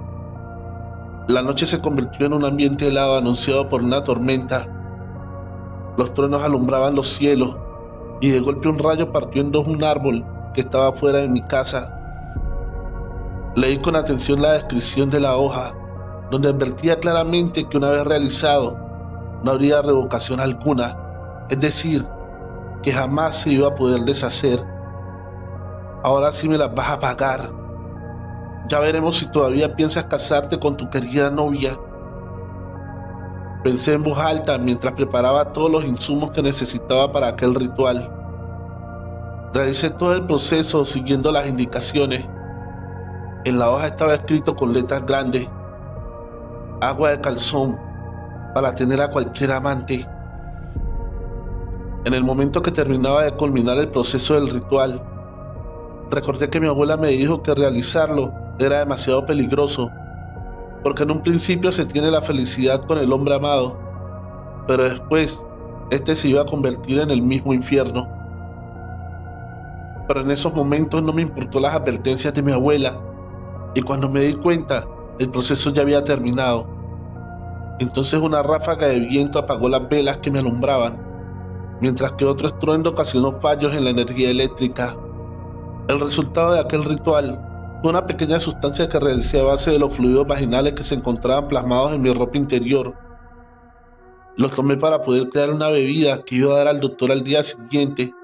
La noche se convirtió en un ambiente helado anunciado por una tormenta. Los truenos alumbraban los cielos y de golpe un rayo partió en dos un árbol que estaba fuera de mi casa. Leí con atención la descripción de la hoja, donde advertía claramente que una vez realizado, no habría revocación alguna, es decir, que jamás se iba a poder deshacer. Ahora sí me las vas a pagar. Ya veremos si todavía piensas casarte con tu querida novia. Pensé en voz alta mientras preparaba todos los insumos que necesitaba para aquel ritual. Realicé todo el proceso siguiendo las indicaciones. En la hoja estaba escrito con letras grandes: agua de calzón para tener a cualquier amante. En el momento que terminaba de culminar el proceso del ritual, recordé que mi abuela me dijo que realizarlo era demasiado peligroso, porque en un principio se tiene la felicidad con el hombre amado, pero después este se iba a convertir en el mismo infierno. Pero en esos momentos no me importó las advertencias de mi abuela, y cuando me di cuenta, el proceso ya había terminado. Entonces una ráfaga de viento apagó las velas que me alumbraban, mientras que otro estruendo ocasionó fallos en la energía eléctrica. El resultado de aquel ritual fue una pequeña sustancia que realicé a base de los fluidos vaginales que se encontraban plasmados en mi ropa interior. Los tomé para poder crear una bebida que iba a dar al doctor al día siguiente,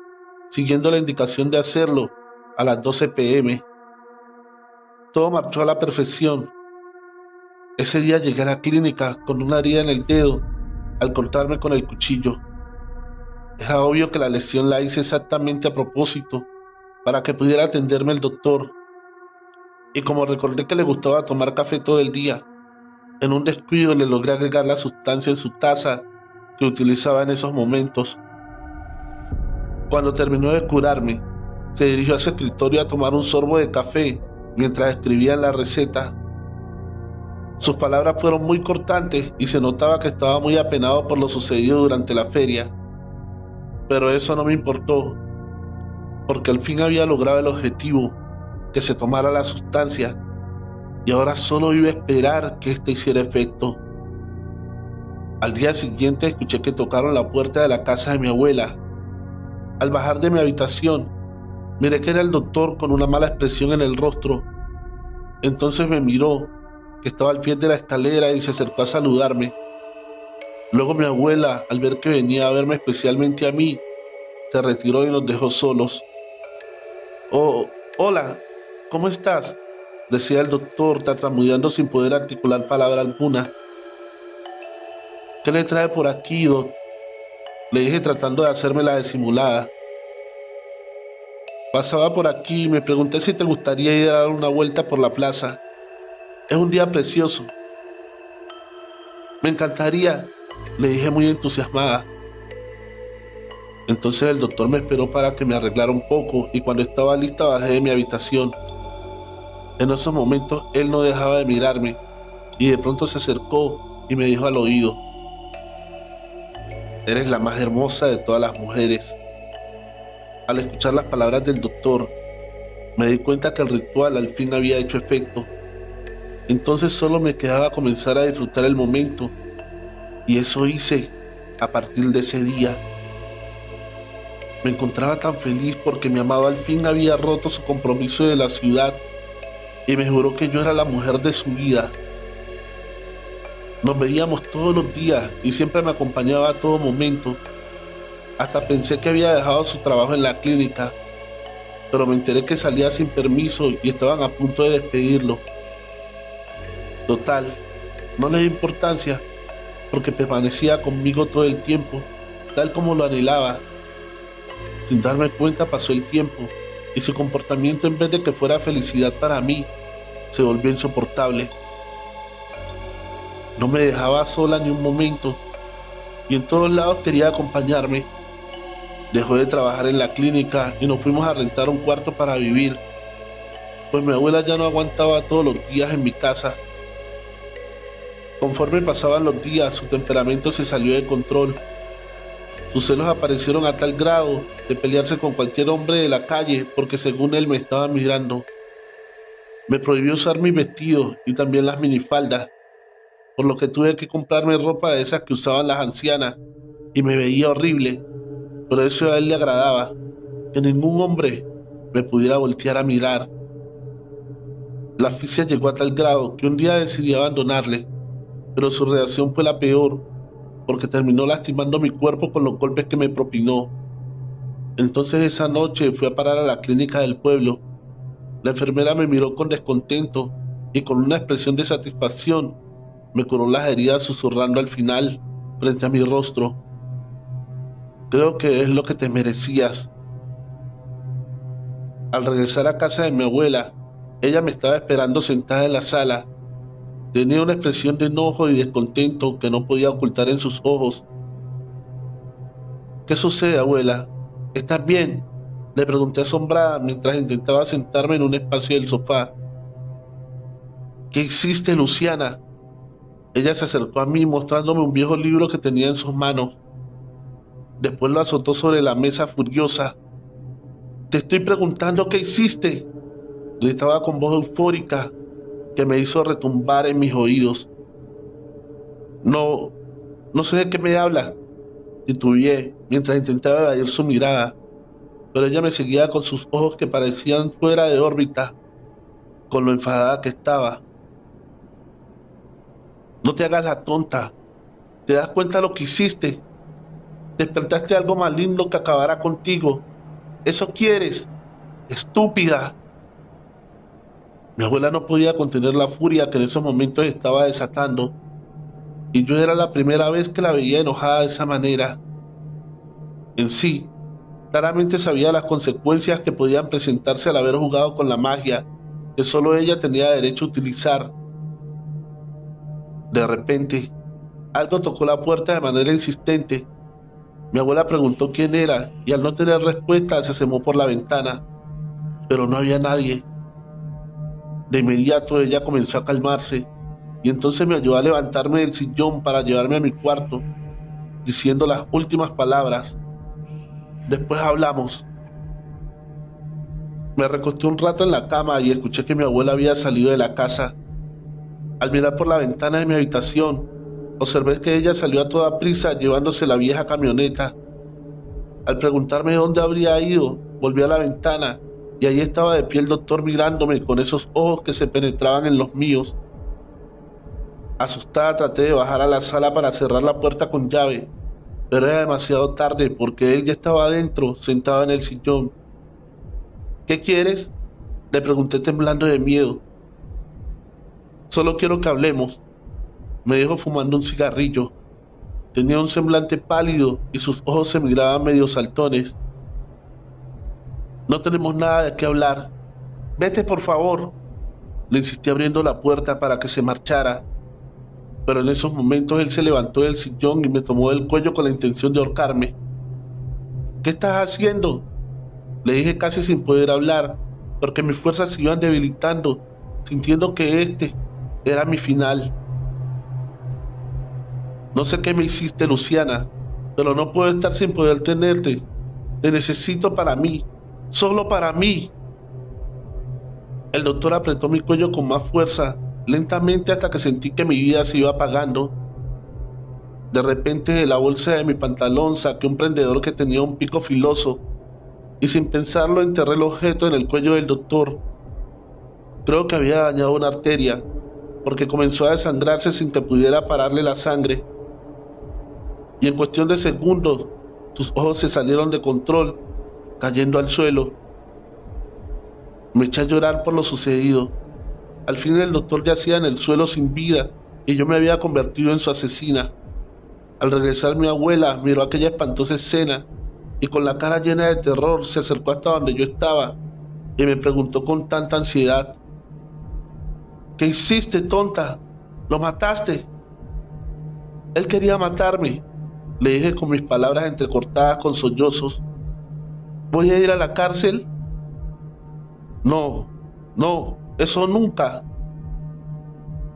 siguiendo la indicación de hacerlo a las 12 p.m. Todo marchó a la perfección. Ese día llegué a la clínica con una herida en el dedo al cortarme con el cuchillo. Era obvio que la lesión la hice exactamente a propósito, para que pudiera atenderme el doctor. Y como recordé que le gustaba tomar café todo el día, en un descuido le logré agregar la sustancia en su taza que utilizaba en esos momentos. Cuando terminó de curarme, se dirigió a su escritorio a tomar un sorbo de café mientras escribía en la receta. Sus palabras fueron muy cortantes y se notaba que estaba muy apenado por lo sucedido durante la feria. Pero eso no me importó, porque al fin había logrado el objetivo, que se tomara la sustancia, y ahora solo iba a esperar que ésta hiciera efecto. Al día siguiente escuché que tocaron la puerta de la casa de mi abuela. Al bajar de mi habitación, miré que era el doctor con una mala expresión en el rostro. Entonces me miró, que estaba al pie de la escalera, y se acercó a saludarme. Luego mi abuela, al ver que venía a verme especialmente a mí, se retiró y nos dejó solos. «Oh, hola, ¿cómo estás?», decía el doctor, tartamudeando sin poder articular palabra alguna. «¿Qué le trae por aquí, doc?», le dije tratando de hacerme la disimulada. «Pasaba por aquí y me pregunté si te gustaría ir a dar una vuelta por la plaza. Es un día precioso». «Me encantaría», le dije muy entusiasmada. Entonces el doctor me esperó para que me arreglara un poco, y cuando estaba lista bajé de mi habitación. En esos momentos él no dejaba de mirarme, y de pronto se acercó y me dijo al oído: «Eres la más hermosa de todas las mujeres». Al escuchar las palabras del doctor, me di cuenta que el ritual al fin había hecho efecto. Entonces solo me quedaba comenzar a disfrutar el momento, y eso hice a partir de ese día. Me encontraba tan feliz porque mi amado al fin había roto su compromiso de la ciudad y me juró que yo era la mujer de su vida. Nos veíamos todos los días y siempre me acompañaba a todo momento. Hasta pensé que había dejado su trabajo en la clínica, pero me enteré que salía sin permiso y estaban a punto de despedirlo. Total, no le di importancia, porque permanecía conmigo todo el tiempo, tal como lo anhelaba. Sin darme cuenta pasó el tiempo y su comportamiento, en vez de que fuera felicidad para mí, se volvió insoportable. No me dejaba sola ni un momento y en todos lados quería acompañarme. Dejó de trabajar en la clínica y nos fuimos a rentar un cuarto para vivir, pues mi abuela ya no aguantaba todos los días en mi casa. Conforme pasaban los días, su temperamento se salió de control. Sus celos aparecieron a tal grado de pelearse con cualquier hombre de la calle porque según él me estaba mirando. Me prohibió usar mis vestidos y también las minifaldas, por lo que tuve que comprarme ropa de esas que usaban las ancianas y me veía horrible, pero eso a él le agradaba, que ningún hombre me pudiera voltear a mirar. La asfixia llegó a tal grado que un día decidí abandonarle, pero su reacción fue la peor, porque terminó lastimando mi cuerpo con los golpes que me propinó. Entonces esa noche fui a parar a la clínica del pueblo. La enfermera me miró con descontento y con una expresión de satisfacción me curó las heridas susurrando al final, frente a mi rostro: creo que es lo que te merecías. Al regresar a casa de mi abuela, ella me estaba esperando sentada en la sala. Tenía una expresión de enojo y descontento que no podía ocultar en sus ojos. ¿Qué sucede, abuela? ¿Estás bien?, le pregunté asombrada mientras intentaba sentarme en un espacio del sofá. ¿Qué hiciste, Luciana? Ella se acercó a mí mostrándome un viejo libro que tenía en sus manos. Después lo azotó sobre la mesa furiosa. Te estoy preguntando qué hiciste, gritaba con voz eufórica que me hizo retumbar en mis oídos. No, no sé de qué me habla, titubeé mientras intentaba evadir su mirada, pero ella me seguía con sus ojos que parecían fuera de órbita, con lo enfadada que estaba. No te hagas la tonta, ¿te das cuenta de lo que hiciste? Despertaste algo maligno que acabará contigo. ¿Eso quieres? ¡Estúpida! Mi abuela no podía contener la furia que en esos momentos estaba desatando, y yo era la primera vez que la veía enojada de esa manera. En sí, claramente sabía las consecuencias que podían presentarse al haber jugado con la magia que solo ella tenía derecho a utilizar. De repente, algo tocó la puerta de manera insistente. Mi abuela preguntó quién era y al no tener respuesta se asomó por la ventana, pero no había nadie. De inmediato ella comenzó a calmarse y entonces me ayudó a levantarme del sillón para llevarme a mi cuarto, diciendo las últimas palabras: después hablamos. Me recosté un rato en la cama y escuché que mi abuela había salido de la casa. Al mirar por la ventana de mi habitación, observé que ella salió a toda prisa llevándose la vieja camioneta. Al preguntarme dónde habría ido, volví a la ventana y allí estaba de pie el doctor mirándome con esos ojos que se penetraban en los míos. Asustada traté de bajar a la sala para cerrar la puerta con llave, pero era demasiado tarde porque él ya estaba adentro, sentado en el sillón. ¿Qué quieres?, le pregunté temblando de miedo. Solo quiero que hablemos, me dijo fumando un cigarrillo. Tenía un semblante pálido y sus ojos se miraban medio saltones. No tenemos nada de qué hablar. Vete, por favor, le insistí abriendo la puerta para que se marchara. Pero en esos momentos él se levantó del sillón y me tomó del cuello con la intención de ahorcarme. ¿Qué estás haciendo?, le dije casi sin poder hablar, porque mis fuerzas se iban debilitando, sintiendo que este era mi final. No sé qué me hiciste, Luciana, pero no puedo estar sin poder tenerte. Te necesito para mí, solo para mí. El doctor apretó mi cuello con más fuerza, lentamente, hasta que sentí que mi vida se iba apagando. De repente, de la bolsa de mi pantalón saqué un prendedor que tenía un pico filoso y sin pensarlo enterré el objeto en el cuello del doctor. Creo que había dañado una arteria, porque comenzó a desangrarse sin que pudiera pararle la sangre. Y en cuestión de segundos, sus ojos se salieron de control, cayendo al suelo. Me eché a llorar por lo sucedido. Al fin el doctor yacía en el suelo sin vida y yo me había convertido en su asesina. Al regresar mi abuela miró aquella espantosa escena y con la cara llena de terror se acercó hasta donde yo estaba y me preguntó con tanta ansiedad: ¿qué hiciste, tonta? ¿Lo mataste? Él quería matarme, le dije con mis palabras entrecortadas con sollozos. ¿Voy a ir a la cárcel? No, no, eso nunca.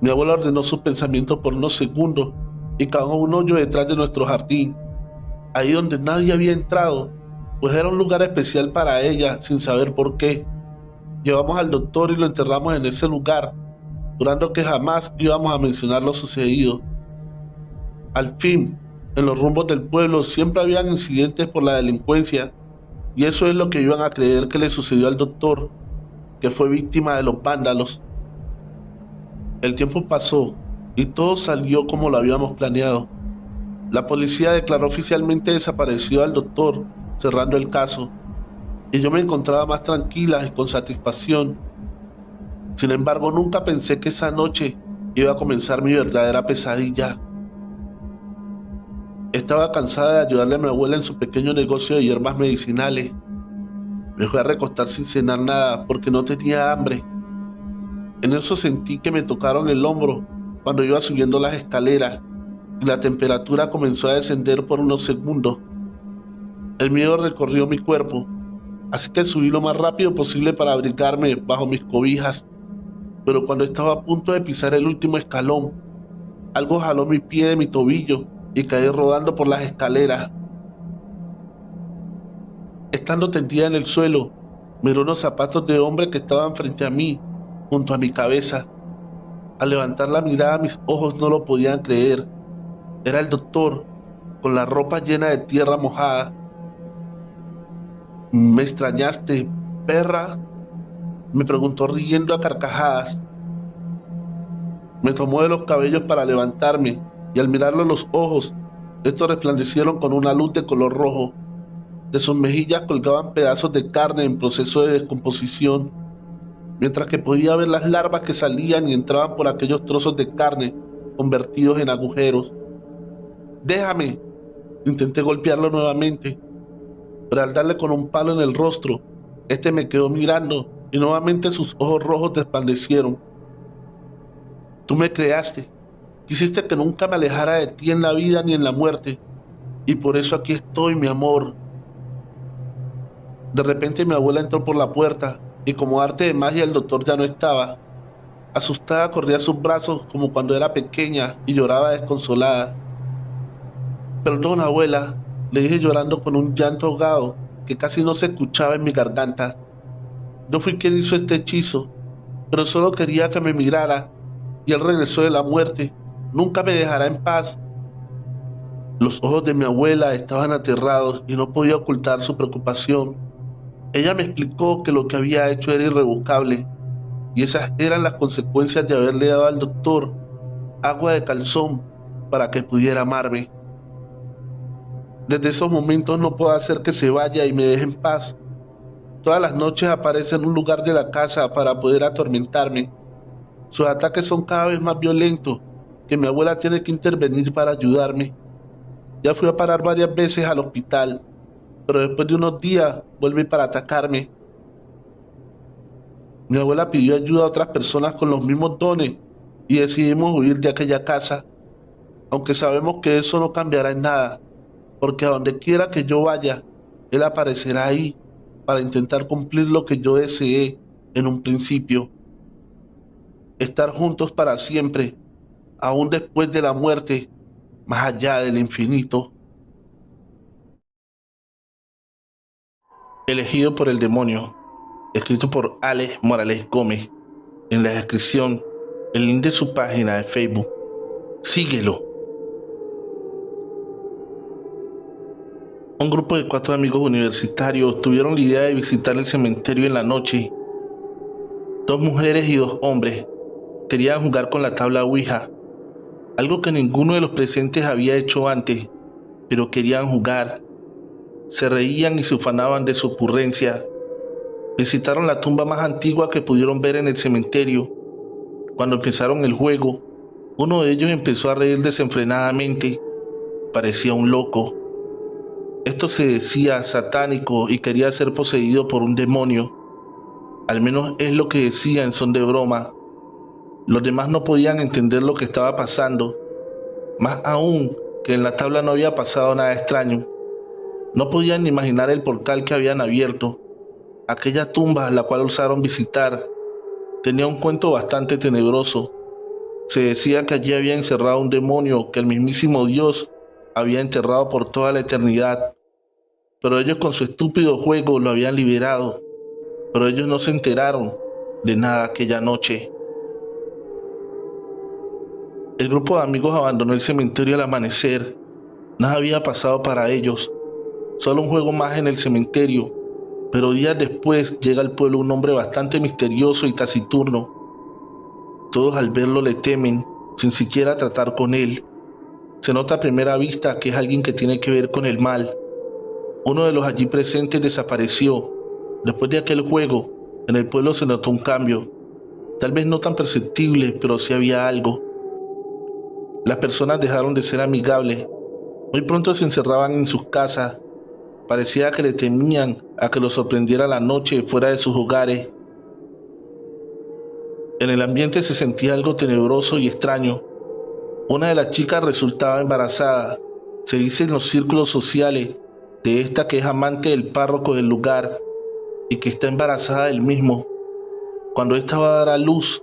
Mi abuela ordenó sus pensamientos por unos segundos y cavó un hoyo detrás de nuestro jardín, ahí donde nadie había entrado, pues era un lugar especial para ella, sin saber por qué. Llevamos al doctor y lo enterramos en ese lugar, jurando que jamás íbamos a mencionar lo sucedido. Al fin, en los rumbos del pueblo siempre habían incidentes por la delincuencia, y eso es lo que iban a creer que le sucedió al doctor, que fue víctima de los vándalos. El tiempo pasó y todo salió como lo habíamos planeado. La policía declaró oficialmente desaparecido al doctor, cerrando el caso, y yo me encontraba más tranquila y con satisfacción. Sin embargo, nunca pensé que esa noche iba a comenzar mi verdadera pesadilla. Estaba cansada de ayudarle a mi abuela en su pequeño negocio de hierbas medicinales. Me fui a recostar sin cenar nada porque no tenía hambre. En eso sentí que me tocaron el hombro cuando iba subiendo las escaleras y la temperatura comenzó a descender por unos segundos. El miedo recorrió mi cuerpo, así que subí lo más rápido posible para abrigarme bajo mis cobijas. Pero cuando estaba a punto de pisar el último escalón, algo jaló mi pie de mi tobillo y caí rodando por las escaleras. Estando tendida en el suelo, miré unos zapatos de hombre que estaban frente a mí, junto a mi cabeza. Al levantar la mirada, mis ojos no lo podían creer. Era el doctor, con la ropa llena de tierra mojada. ¿Me extrañaste, perra?, me preguntó riendo a carcajadas. Me tomó de los cabellos para levantarme, y al mirarlo a los ojos, estos resplandecieron con una luz de color rojo. De sus mejillas colgaban pedazos de carne en proceso de descomposición, mientras que podía ver las larvas que salían y entraban por aquellos trozos de carne convertidos en agujeros. ¡Déjame!, intenté golpearlo nuevamente, pero al darle con un palo en el rostro, este me quedó mirando y nuevamente sus ojos rojos resplandecieron. Tú me creaste, quisiste que nunca me alejara de ti en la vida ni en la muerte, y por eso aquí estoy, mi amor. De repente mi abuela entró por la puerta y como arte de magia el doctor ya no estaba. Asustada corría a sus brazos como cuando era pequeña y lloraba desconsolada. Perdón, abuela, le dije llorando con un llanto ahogado que casi no se escuchaba en mi garganta. No fui quien hizo este hechizo, pero solo quería que me mirara, y él regresó de la muerte. Nunca me dejará en paz. Los ojos de mi abuela estaban aterrados y no podía ocultar su preocupación. Ella me explicó que lo que había hecho era irrevocable, y esas eran las consecuencias de haberle dado al doctor agua de calzón para que pudiera amarme. Desde esos momentos no puedo hacer que se vaya y me deje en paz. Todas las noches aparece en un lugar de la casa para poder atormentarme. Sus ataques son cada vez más violentos, que mi abuela tiene que intervenir para ayudarme. Ya fui a parar varias veces al hospital, pero después de unos días vuelve para atacarme. Mi abuela pidió ayuda a otras personas con los mismos dones y decidimos huir de aquella casa, aunque sabemos que eso no cambiará en nada, porque a donde quiera que yo vaya, él aparecerá ahí para intentar cumplir lo que yo deseé en un principio: estar juntos para siempre, aún después de la muerte, más allá del infinito. Elegido por el demonio, escrito por Alex Morales Gómez. En la descripción, el link de su página de Facebook. Síguelo. Un grupo de 4 amigos universitarios tuvieron la idea de visitar el cementerio en la noche. 2 mujeres y 2 hombres querían jugar con la tabla Ouija, algo que ninguno de los presentes había hecho antes, pero querían jugar. Se reían y se ufanaban de su ocurrencia. Visitaron la tumba más antigua que pudieron ver en el cementerio. Cuando empezaron el juego, uno de ellos empezó a reír desenfrenadamente. Parecía un loco. Esto se decía satánico y quería ser poseído por un demonio. Al menos es lo que decía en son de broma. Los demás no podían entender lo que estaba pasando, más aún que en la tabla no había pasado nada extraño. No podían ni imaginar el portal que habían abierto. Aquella tumba, la cual osaron visitar, tenía un cuento bastante tenebroso. Se decía que allí había encerrado un demonio que el mismísimo Dios había enterrado por toda la eternidad. Pero ellos con su estúpido juego lo habían liberado. Pero ellos no se enteraron de nada aquella noche. El grupo de amigos abandonó el cementerio al amanecer. Nada había pasado para ellos, solo un juego más en el cementerio. Pero días después llega al pueblo un hombre bastante misterioso y taciturno. Todos al verlo le temen, sin siquiera tratar con él. Se nota a primera vista que es alguien que tiene que ver con el mal. Uno de los allí presentes desapareció. Después de aquel juego, en el pueblo se notó un cambio. Tal vez no tan perceptible, pero sí había algo. Las personas dejaron de ser amigables. Muy pronto se encerraban en sus casas. Parecía que le temían a que los sorprendiera la noche fuera de sus hogares. En el ambiente se sentía algo tenebroso y extraño. Una de las chicas resultaba embarazada. Se dice en los círculos sociales de esta que es amante del párroco del lugar y que está embarazada del mismo. Cuando esta va a dar a luz,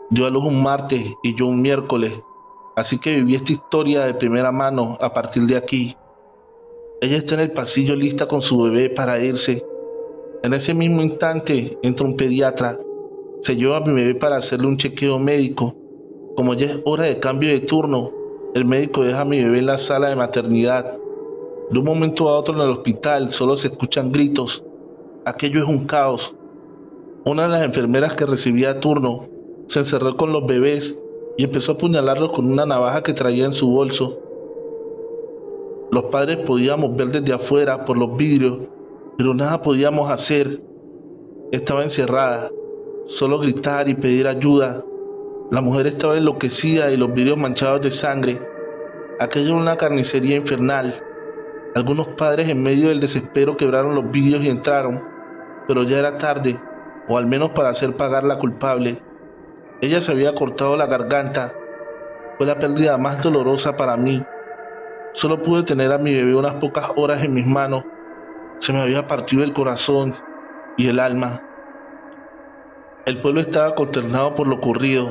dio a luz un martes y yo un miércoles. Así que viví esta historia de primera mano a partir de aquí. Ella está en el pasillo lista con su bebé para irse. En ese mismo instante entra un pediatra. Se lleva a mi bebé para hacerle un chequeo médico. Como ya es hora de cambio de turno, el médico deja a mi bebé en la sala de maternidad. De un momento a otro en el hospital solo se escuchan gritos. Aquello es un caos. Una de las enfermeras que recibía turno se encerró con los bebés y empezó a apuñalarlos con una navaja que traía en su bolso. Los padres podíamos ver desde afuera por los vidrios, pero nada podíamos hacer. Estaba encerrada. Solo gritar y pedir ayuda. La mujer estaba enloquecida y los vidrios manchados de sangre. Aquello era una carnicería infernal. Algunos padres en medio del desespero quebraron los vidrios y entraron, pero ya era tarde, o al menos para hacer pagar la culpable. Ella se había cortado la garganta. Fue la pérdida más dolorosa para mí. Solo pude tener a mi bebé unas pocas horas en mis manos. Se me había partido el corazón y el alma. El pueblo estaba consternado por lo ocurrido.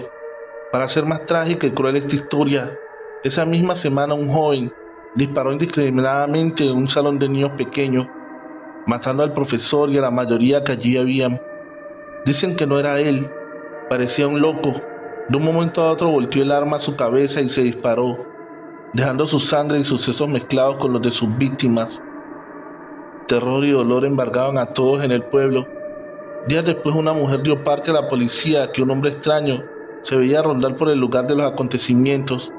Para hacer más trágica y cruel esta historia, esa misma semana un joven disparó indiscriminadamente en un salón de niños pequeños, matando al profesor y a la mayoría que allí habían. Dicen que no era él, parecía un loco. De un momento a otro volteó el arma a su cabeza y se disparó, dejando su sangre y sus sesos mezclados con los de sus víctimas. Terror y dolor embargaban a todos en el pueblo. Días después una mujer dio parte a la policía que un hombre extraño se veía rondar por el lugar de los acontecimientos.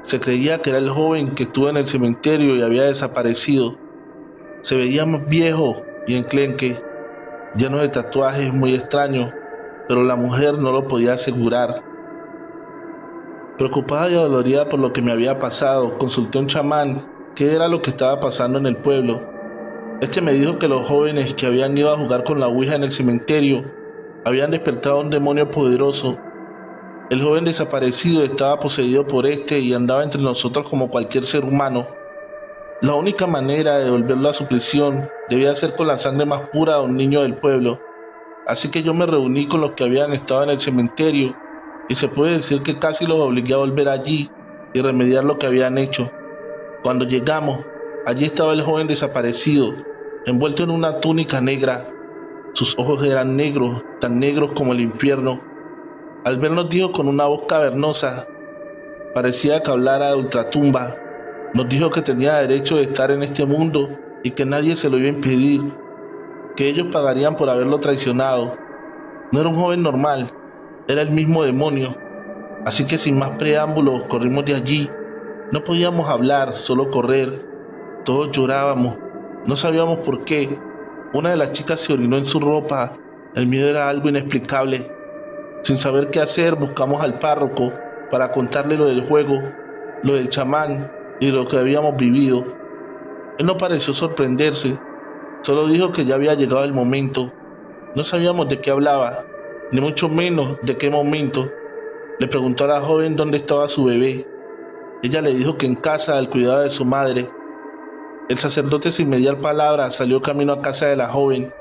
Se creía que era el joven que estuvo en el cementerio y había desaparecido. Se veía más viejo y enclenque, lleno de tatuajes muy extraños, pero la mujer no lo podía asegurar. Preocupada y adolorida por lo que me había pasado, consulté a un chamán qué era lo que estaba pasando en el pueblo. Este me dijo que los jóvenes que habían ido a jugar con la ouija en el cementerio habían despertado a un demonio poderoso. El joven desaparecido estaba poseído por este y andaba entre nosotros como cualquier ser humano. La única manera de devolverlo a su prisión debía ser con la sangre más pura de un niño del pueblo. Así que yo me reuní con los que habían estado en el cementerio y se puede decir que casi los obligué a volver allí y remediar lo que habían hecho. Cuando llegamos, allí estaba el joven desaparecido, envuelto en una túnica negra. Sus ojos eran negros, tan negros como el infierno. Al vernos dijo con una voz cavernosa, parecía que hablara de ultratumba. Nos dijo que tenía derecho de estar en este mundo y que nadie se lo iba a impedir, que ellos pagarían por haberlo traicionado. No era un joven normal, era el mismo demonio. Así que sin más preámbulos corrimos de allí. No podíamos hablar, solo correr. Todos llorábamos, no sabíamos por qué. Una de las chicas se orinó en su ropa. El miedo era algo inexplicable. Sin saber qué hacer, buscamos al párroco para contarle lo del juego, lo del chamán y lo que habíamos vivido. Él no pareció sorprenderse, solo dijo que ya había llegado el momento. No sabíamos de qué hablaba, ni mucho menos de qué momento. Le preguntó a la joven dónde estaba su bebé. Ella le dijo que en casa, al cuidado de su madre. El sacerdote, sin mediar palabra, salió camino a casa de la joven.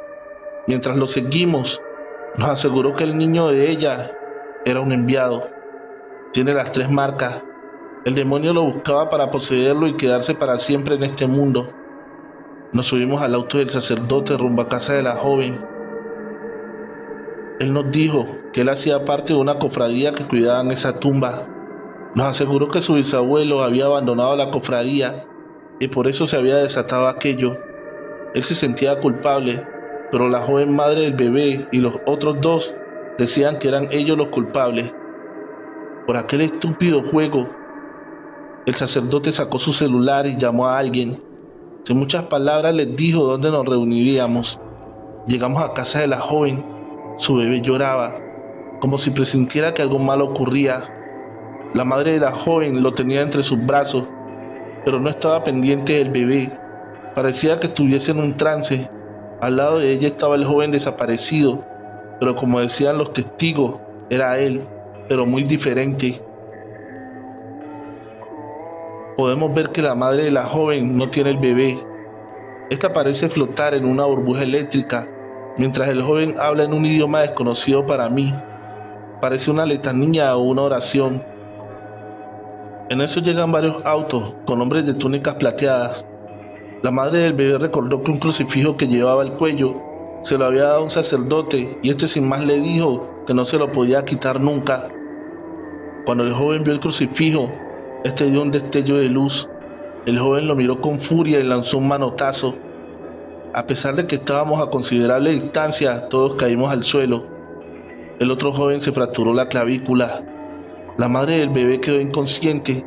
Mientras lo seguimos, nos aseguró que el niño de ella era un enviado. Tiene las 3 marcas. El demonio lo buscaba para poseerlo y quedarse para siempre en este mundo. Nos subimos al auto del sacerdote rumbo a casa de la joven. Él nos dijo que él hacía parte de una cofradía que cuidaban esa tumba. Nos aseguró que su bisabuelo había abandonado la cofradía y por eso se había desatado aquello. Él se sentía culpable, pero la joven madre del bebé y los otros 2 decían que eran ellos los culpables. Por aquel estúpido juego, el sacerdote sacó su celular y llamó a alguien. Sin muchas palabras les dijo dónde nos reuniríamos. Llegamos a casa de la joven. Su bebé lloraba, como si presintiera que algo malo ocurría. La madre de la joven lo tenía entre sus brazos, pero no estaba pendiente del bebé. Parecía que estuviese en un trance. Al lado de ella estaba el joven desaparecido, pero como decían los testigos, era él, pero muy diferente. Podemos ver que la madre de la joven no tiene el bebé. Esta parece flotar en una burbuja eléctrica, mientras el joven habla en un idioma desconocido para mí. Parece una letanía o una oración. En eso llegan varios autos con hombres de túnicas plateadas. La madre del bebé recordó que un crucifijo que llevaba al cuello se lo había dado un sacerdote y este sin más le dijo que no se lo podía quitar nunca. Cuando el joven vio el crucifijo, este dio un destello de luz. El joven lo miró con furia y lanzó un manotazo. A pesar de que estábamos a considerable distancia, todos caímos al suelo. El otro joven se fracturó la clavícula. La madre del bebé quedó inconsciente,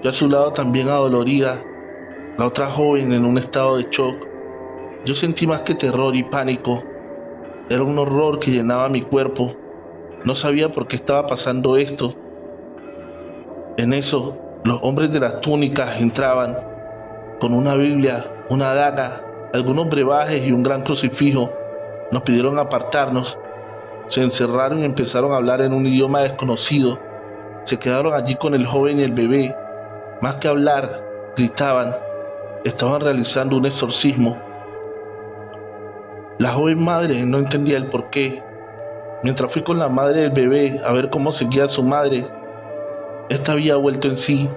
yo a su lado también adolorida. La otra joven en un estado de shock. Yo sentí más que terror y pánico. Era un horror que llenaba mi cuerpo. No sabía por qué estaba pasando esto. En eso, los hombres de las túnicas entraban con una Biblia, una daga, algunos brebajes y un gran crucifijo. Nos pidieron apartarnos. Se encerraron y empezaron a hablar en un idioma desconocido. Se quedaron allí con el joven y el bebé. Más que hablar, gritaban. Estaban realizando un exorcismo. La joven madre no entendía el porqué. Mientras fui con la madre del bebé a ver cómo seguía su madre, esta había vuelto en sí.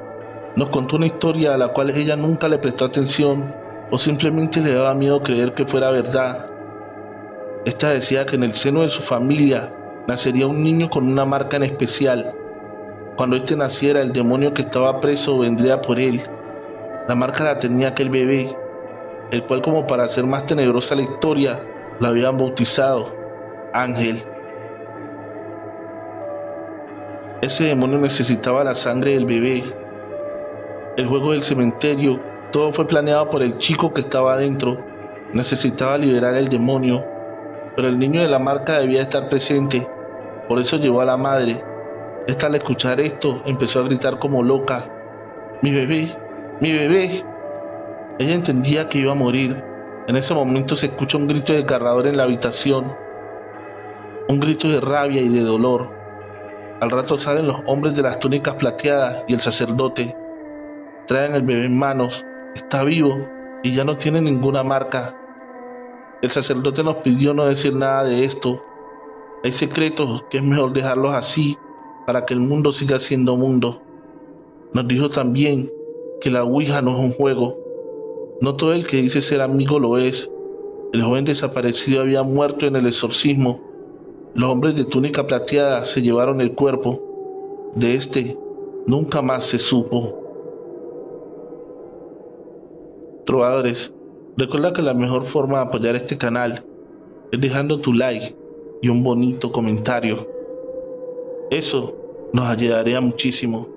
Nos contó una historia a la cual ella nunca le prestó atención o simplemente le daba miedo creer que fuera verdad. Esta decía que en el seno de su familia nacería un niño con una marca en especial. Cuando este naciera, el demonio que estaba preso vendría por él. La marca la tenía aquel bebé, el cual, como para hacer más tenebrosa la historia, la habían bautizado Ángel. Ese demonio necesitaba la sangre del bebé. El juego del cementerio, todo fue planeado por el chico que estaba adentro. Necesitaba liberar al demonio, pero el niño de la marca debía estar presente. Por eso llevó a la madre. Esta, al escuchar esto, empezó a gritar como loca: ¡Mi bebé! ¡Mi bebé! Ella entendía que iba a morir. En ese momento se escucha un grito desgarrador en la habitación. Un grito de rabia y de dolor. Al rato salen los hombres de las túnicas plateadas y el sacerdote. Traen el bebé en manos. Está vivo y ya no tiene ninguna marca. El sacerdote nos pidió no decir nada de esto. Hay secretos que es mejor dejarlos así para que el mundo siga siendo mundo. Nos dijo también que la Ouija no es un juego. No todo el que dice ser amigo lo es. El joven desaparecido había muerto en el exorcismo. Los hombres de túnica plateada se llevaron el cuerpo. De este nunca más se supo. Trovadores, recuerda que la mejor forma de apoyar este canal es dejando tu like y un bonito comentario. Eso nos ayudaría muchísimo.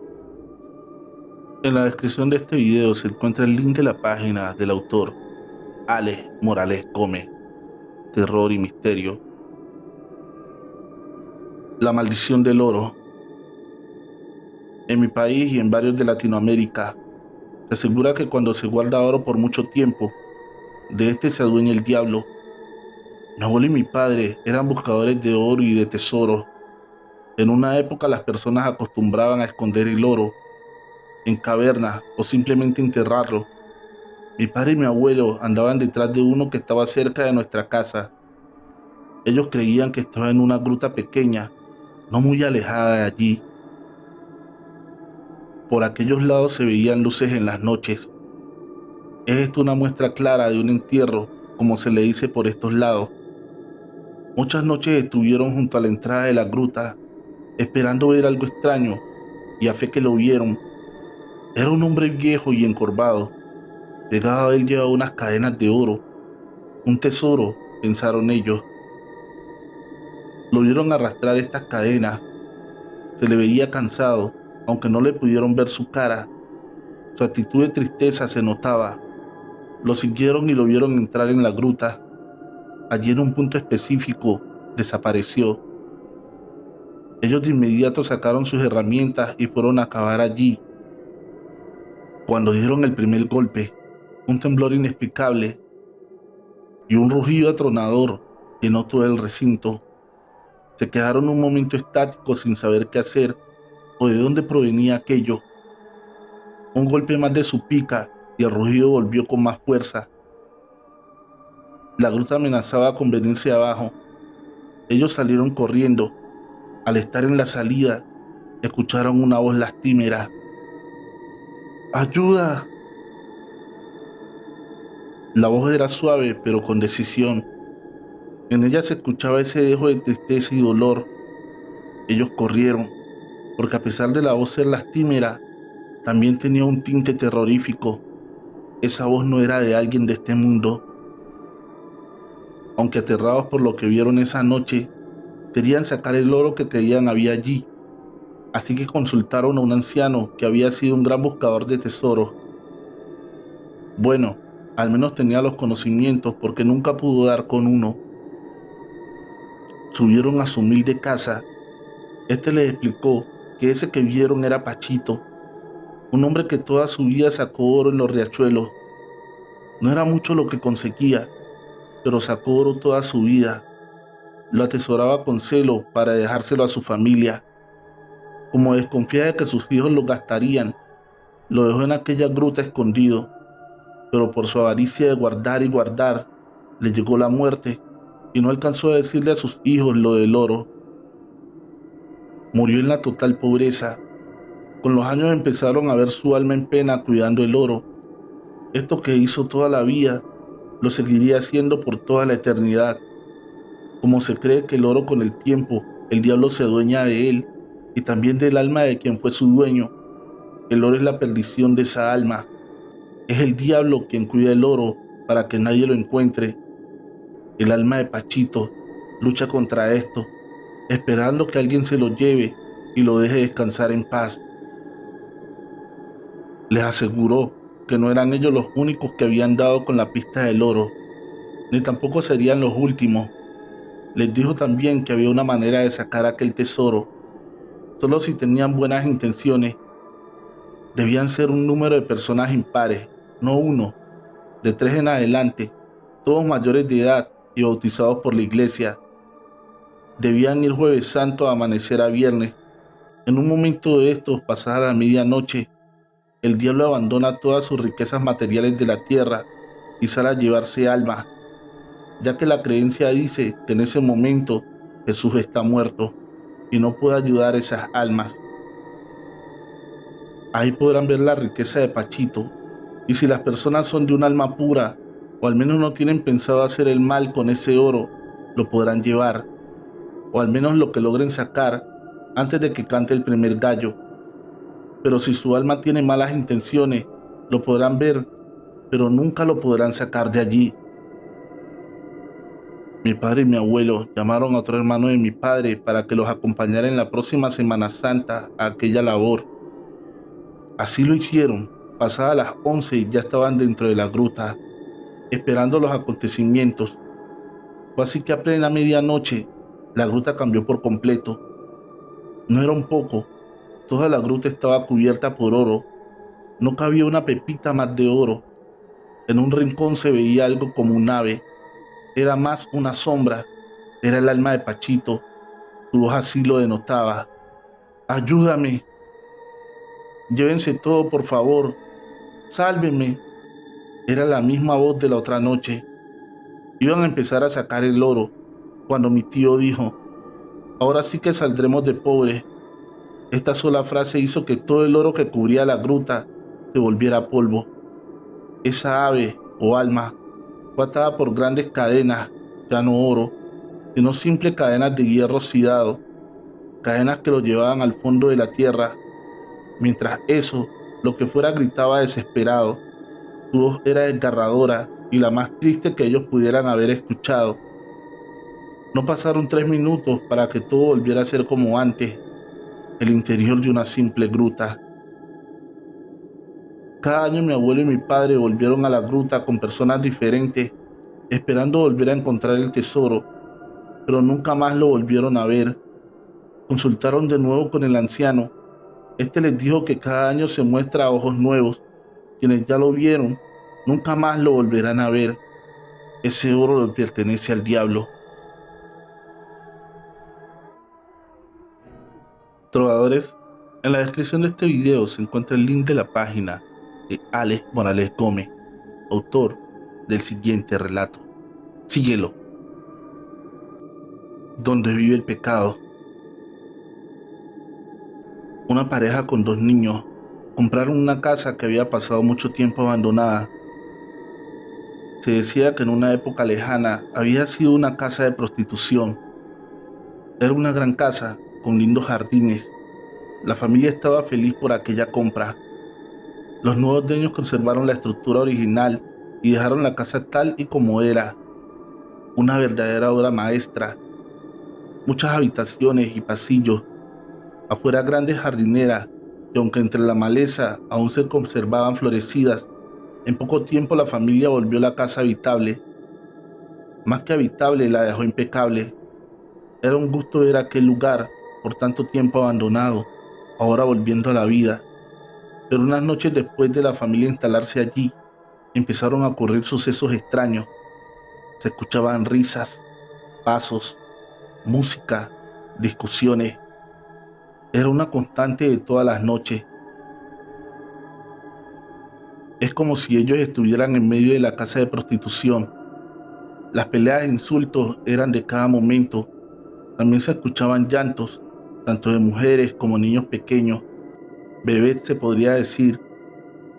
En la descripción de este video se encuentra el link de la página del autor Alex Morales Gómez, Terror y Misterio. La maldición del oro. En mi país y en varios de Latinoamérica, se asegura que cuando se guarda oro por mucho tiempo, de este se adueña el diablo. Mi abuelo y mi padre eran buscadores de oro y de tesoros. En una época las personas acostumbraban a esconder el oro en cavernas o simplemente enterrarlo. Mi padre y mi abuelo andaban detrás de uno que estaba cerca de nuestra casa. Ellos creían que estaba en una gruta pequeña, no muy alejada de allí. Por aquellos lados se veían luces en las noches. Es esto una muestra clara de un entierro, como se le dice por estos lados. Muchas noches estuvieron junto a la entrada de la gruta, esperando ver algo extraño, y a fe que lo vieron. Era un hombre viejo y encorvado. Pegado a él llevaba unas cadenas de oro. Un tesoro, pensaron ellos. Lo vieron arrastrar estas cadenas. Se le veía cansado, aunque no le pudieron ver su cara. Su actitud de tristeza se notaba. Lo siguieron y lo vieron entrar en la gruta. Allí en un punto específico, desapareció. Ellos de inmediato sacaron sus herramientas y fueron a cavar allí. Cuando dieron el primer golpe, un temblor inexplicable y un rugido atronador llenó todo el recinto. Se quedaron un momento estáticos sin saber qué hacer o de dónde provenía aquello. Un golpe más de su pica y el rugido volvió con más fuerza. La gruta amenazaba con venirse abajo. Ellos salieron corriendo. Al estar en la salida, escucharon una voz lastimera. ¡Ayuda! La voz era suave, pero con decisión. En ella se escuchaba ese dejo de tristeza y dolor. Ellos corrieron, porque a pesar de la voz ser lastimera, también tenía un tinte terrorífico. Esa voz no era de alguien de este mundo. Aunque aterrados por lo que vieron esa noche, querían sacar el oro que creían había allí. Así que consultaron a un anciano que había sido un gran buscador de tesoros. Bueno, al menos tenía los conocimientos porque nunca pudo dar con uno. Subieron a su humilde casa. Este les explicó que ese que vieron era Pachito, un hombre que toda su vida sacó oro en los riachuelos. No era mucho lo que conseguía, pero sacó oro toda su vida. Lo atesoraba con celo para dejárselo a su familia. Como desconfía de que sus hijos lo gastarían, lo dejó en aquella gruta escondido, pero por su avaricia de guardar y guardar, le llegó la muerte y no alcanzó a decirle a sus hijos lo del oro. Murió en la total pobreza. Con los años empezaron a ver su alma en pena cuidando el oro. Esto que hizo toda la vida, lo seguiría haciendo por toda la eternidad. Como se cree que el oro con el tiempo, el diablo se adueña de él y también del alma de quien fue su dueño. El oro es la perdición de esa alma. Es el diablo quien cuida el oro para que nadie lo encuentre. El alma de Pachito lucha contra esto, esperando que alguien se lo lleve y lo deje descansar en paz. Les aseguró que no eran ellos los únicos que habían dado con la pista del oro, ni tampoco serían los últimos. Les dijo también que había una manera de sacar aquel tesoro, solo si tenían buenas intenciones. Debían ser un número de personas impares, no uno, de 3 en adelante, todos mayores de edad y bautizados por la iglesia. Debían ir jueves santo a amanecer a viernes. En un momento de estos, pasada la medianoche, el diablo abandona todas sus riquezas materiales de la tierra y sale a llevarse almas, ya que la creencia dice que en ese momento Jesús está muerto y no puede ayudar a esas almas. Ahí podrán ver la riqueza de Pachito, y si las personas son de un alma pura, o al menos no tienen pensado hacer el mal con ese oro, lo podrán llevar, o al menos lo que logren sacar antes de que cante el primer gallo. Pero si su alma tiene malas intenciones, lo podrán ver, pero nunca lo podrán sacar de allí. Mi padre y mi abuelo llamaron a otro hermano de mi padre para que los acompañara en la próxima Semana Santa a aquella labor. Así lo hicieron. Pasadas las 11 ya estaban dentro de la gruta, esperando los acontecimientos. Fue así que a plena medianoche, la gruta cambió por completo. No era un poco, toda la gruta estaba cubierta por oro. No cabía una pepita más de oro. En un rincón se veía algo como un ave. era más una sombra, era el alma de Pachito. Su voz así lo denotaba. ¡Ayúdame! Llévense todo, por favor. ¡Sálvenme! Era la misma voz de la otra noche. Iban a empezar a sacar el oro, cuando mi tío dijo: ahora sí que saldremos de pobres. Esta sola frase hizo que todo el oro que cubría la gruta se volviera polvo. Esa ave, o alma, fue atada por grandes cadenas, ya no oro, sino simples cadenas de hierro oxidado, cadenas que lo llevaban al fondo de la tierra. Mientras eso, lo que fuera gritaba desesperado. Su voz era desgarradora y la más triste que ellos pudieran haber escuchado. No pasaron 3 minutos para que todo volviera a ser como antes, el interior de una simple gruta. Cada año mi abuelo y mi padre volvieron a la gruta con personas diferentes, esperando volver a encontrar el tesoro, pero nunca más lo volvieron a ver. Consultaron de nuevo con el anciano. Este les dijo que cada año se muestra a ojos nuevos. Quienes ya lo vieron, nunca más lo volverán a ver. Ese oro le pertenece al diablo. Trovadores, en la descripción de este video se encuentra el link de la página de Alex Morales Gómez, autor del siguiente relato. Síguelo. Donde vive el pecado. Una pareja con 2 niños compraron una casa que había pasado mucho tiempo abandonada. Se decía que en una época lejana había sido una casa de prostitución. Era una gran casa con lindos jardines. La familia estaba feliz por aquella compra. Los nuevos dueños conservaron la estructura original y dejaron la casa tal y como era, una verdadera obra maestra. Muchas habitaciones y pasillos, afuera grandes jardineras, que aunque entre la maleza aún se conservaban florecidas. En poco tiempo la familia volvió la casa habitable. Más que habitable, la dejó impecable. Era un gusto ver aquel lugar, por tanto tiempo abandonado, ahora volviendo a la vida. Pero unas noches después de la familia instalarse allí, empezaron a ocurrir sucesos extraños. Se escuchaban risas, pasos, música, discusiones. Era una constante de todas las noches. Es como si ellos estuvieran en medio de la casa de prostitución. Las peleas e insultos eran de cada momento. También se escuchaban llantos, tanto de mujeres como niños pequeños. Bebés, se podría decir.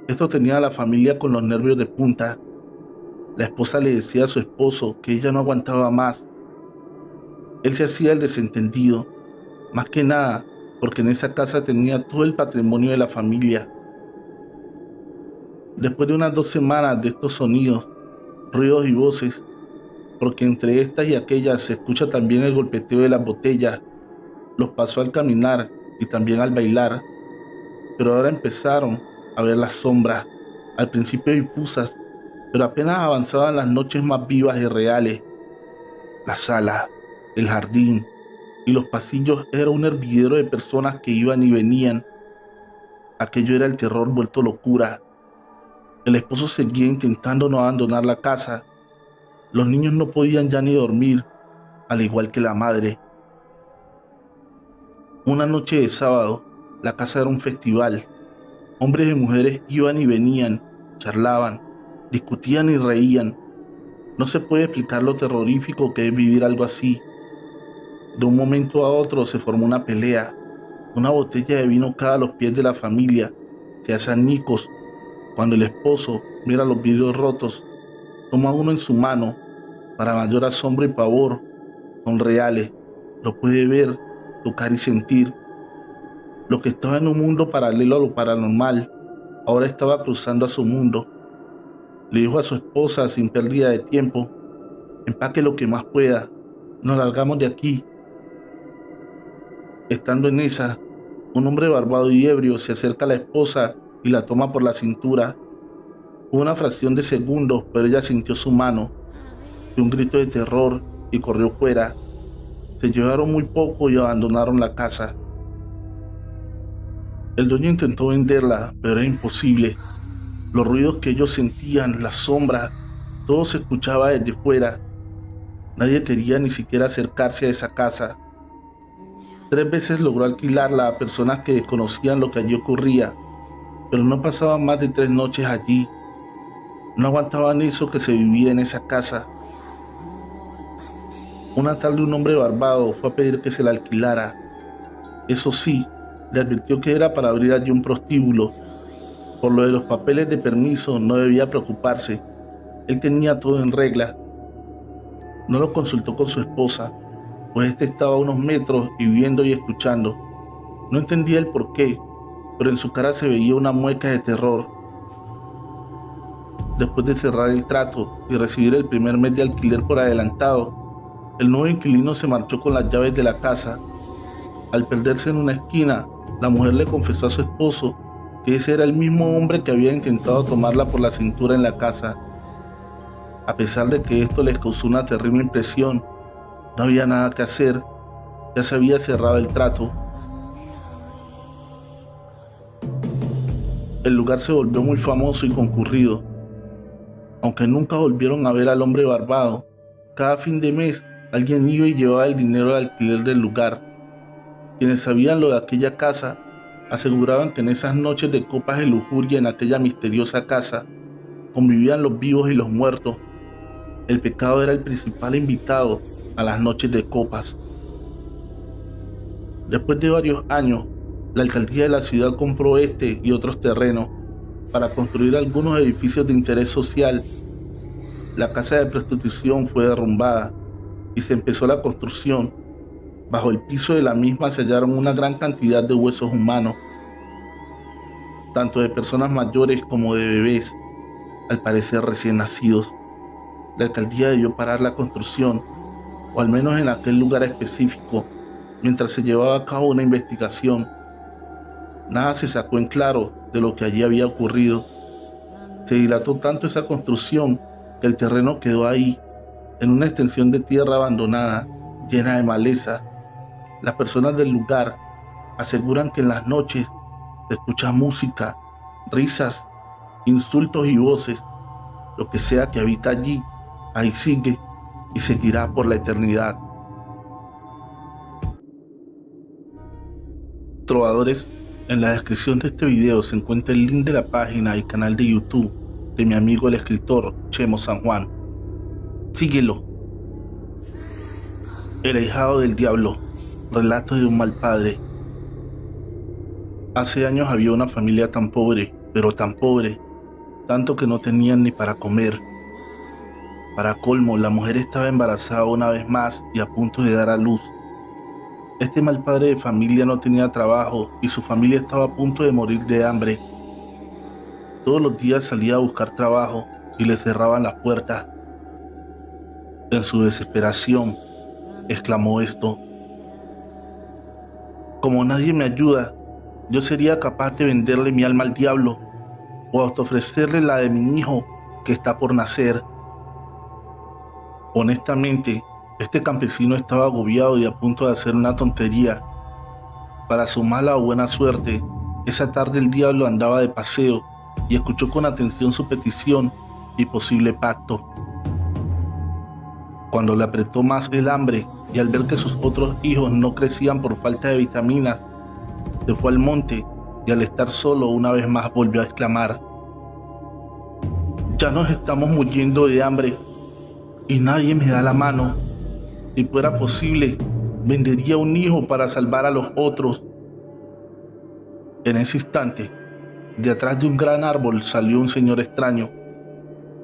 Esto tenía a la familia con los nervios de punta. La esposa le decía a su esposo que ella no aguantaba más. Él se hacía el desentendido, más que nada porque en esa casa tenía todo el patrimonio de la familia. Después de unas 2 semanas de estos sonidos, ruidos y voces, porque entre estas y aquellas se escucha también el golpeteo de las botellas, los pasó al caminar y también al bailar, pero ahora empezaron a ver las sombras, al principio difusas, pero apenas avanzaban las noches más vivas y reales. La sala, el jardín y los pasillos era un hervidero de personas que iban y venían. Aquello era el terror vuelto locura. El esposo seguía intentando no abandonar la casa. Los niños no podían ya ni dormir, al igual que la madre. Una noche de sábado, la casa era un festival. Hombres y mujeres iban y venían, charlaban, discutían y reían. No se puede explicar lo terrorífico que es vivir algo así. De un momento a otro se formó una pelea. Una botella de vino cae a los pies de la familia. Se hace añicos. Cuando el esposo mira los vidrios rotos, toma uno en su mano. Para mayor asombro y pavor, son reales. Lo puede ver, tocar y sentir. Lo que estaba en un mundo paralelo a lo paranormal, ahora estaba cruzando a su mundo. Le dijo a su esposa sin pérdida de tiempo: empaque lo que más pueda, nos largamos de aquí. Estando en esa, un hombre barbado y ebrio se acerca a la esposa y la toma por la cintura. Fue una fracción de segundos, pero ella sintió su mano, dio un grito de terror y corrió fuera. Se llevaron muy poco y abandonaron la casa. El dueño intentó venderla, pero era imposible. Los ruidos que ellos sentían, las sombras, todo se escuchaba desde fuera. Nadie quería ni siquiera acercarse a esa casa. 3 veces logró alquilarla a personas que desconocían lo que allí ocurría, pero no pasaban más de 3 noches allí. No aguantaban eso que se vivía en esa casa. Una tarde un hombre barbado fue a pedir que se la alquilara. Eso sí, le advirtió que era para abrir allí un prostíbulo. Por lo de los papeles de permiso no debía preocuparse. Él tenía todo en regla. No lo consultó con su esposa, pues éste estaba a unos metros y viendo y escuchando. No entendía el porqué, pero en su cara se veía una mueca de terror. Después de cerrar el trato y recibir el primer mes de alquiler por adelantado, el nuevo inquilino se marchó con las llaves de la casa. Al perderse en una esquina, la mujer le confesó a su esposo que ese era el mismo hombre que había intentado tomarla por la cintura en la casa. A pesar de que esto les causó una terrible impresión, no había nada que hacer, ya se había cerrado el trato. El lugar se volvió muy famoso y concurrido. Aunque nunca volvieron a ver al hombre barbado, cada fin de mes alguien iba y llevaba el dinero de alquiler del lugar. Quienes sabían lo de aquella casa aseguraban que en esas noches de copas de lujuria en aquella misteriosa casa convivían los vivos y los muertos. El pecado era el principal invitado a las noches de copas. Después de varios años, la alcaldía de la ciudad compró este y otros terrenos para construir algunos edificios de interés social. La casa de prostitución fue derrumbada y se empezó la construcción. Bajo el piso de la misma se hallaron una gran cantidad de huesos humanos, tanto de personas mayores como de bebés, al parecer recién nacidos. La alcaldía debió parar la construcción, o al menos en aquel lugar específico, mientras se llevaba a cabo una investigación. Nada se sacó en claro de lo que allí había ocurrido. Se dilató tanto esa construcción que el terreno quedó ahí, en una extensión de tierra abandonada, llena de maleza. Las personas del lugar aseguran que en las noches se escucha música, risas, insultos y voces. Lo que sea que habita allí, ahí sigue y seguirá por la eternidad. Trovadores, en la descripción de este video se encuentra el link de la página y canal de YouTube de mi amigo el escritor Chemo San Juan. Síguelo. El ahijado del diablo. Relatos de un mal padre. Hace años había una familia tan pobre, pero tan pobre, tanto que no tenían ni para comer. Para colmo, la mujer estaba embarazada una vez más y a punto de dar a luz. Este mal padre de familia no tenía trabajo y su familia estaba a punto de morir de hambre. Todos los días salía a buscar trabajo y le cerraban las puertas. En su desesperación, exclamó esto: como nadie me ayuda, yo sería capaz de venderle mi alma al diablo o hasta ofrecerle la de mi hijo que está por nacer. Honestamente, este campesino estaba agobiado y a punto de hacer una tontería. Para su mala o buena suerte, esa tarde el diablo andaba de paseo y escuchó con atención su petición y posible pacto. Cuando le apretó más el hambre y al ver que sus otros hijos no crecían por falta de vitaminas, se fue al monte y al estar solo una vez más volvió a exclamar: ya nos estamos muriendo de hambre y nadie me da la mano. Si fuera posible, vendería un hijo para salvar a los otros. En ese instante, de atrás de un gran árbol salió un señor extraño.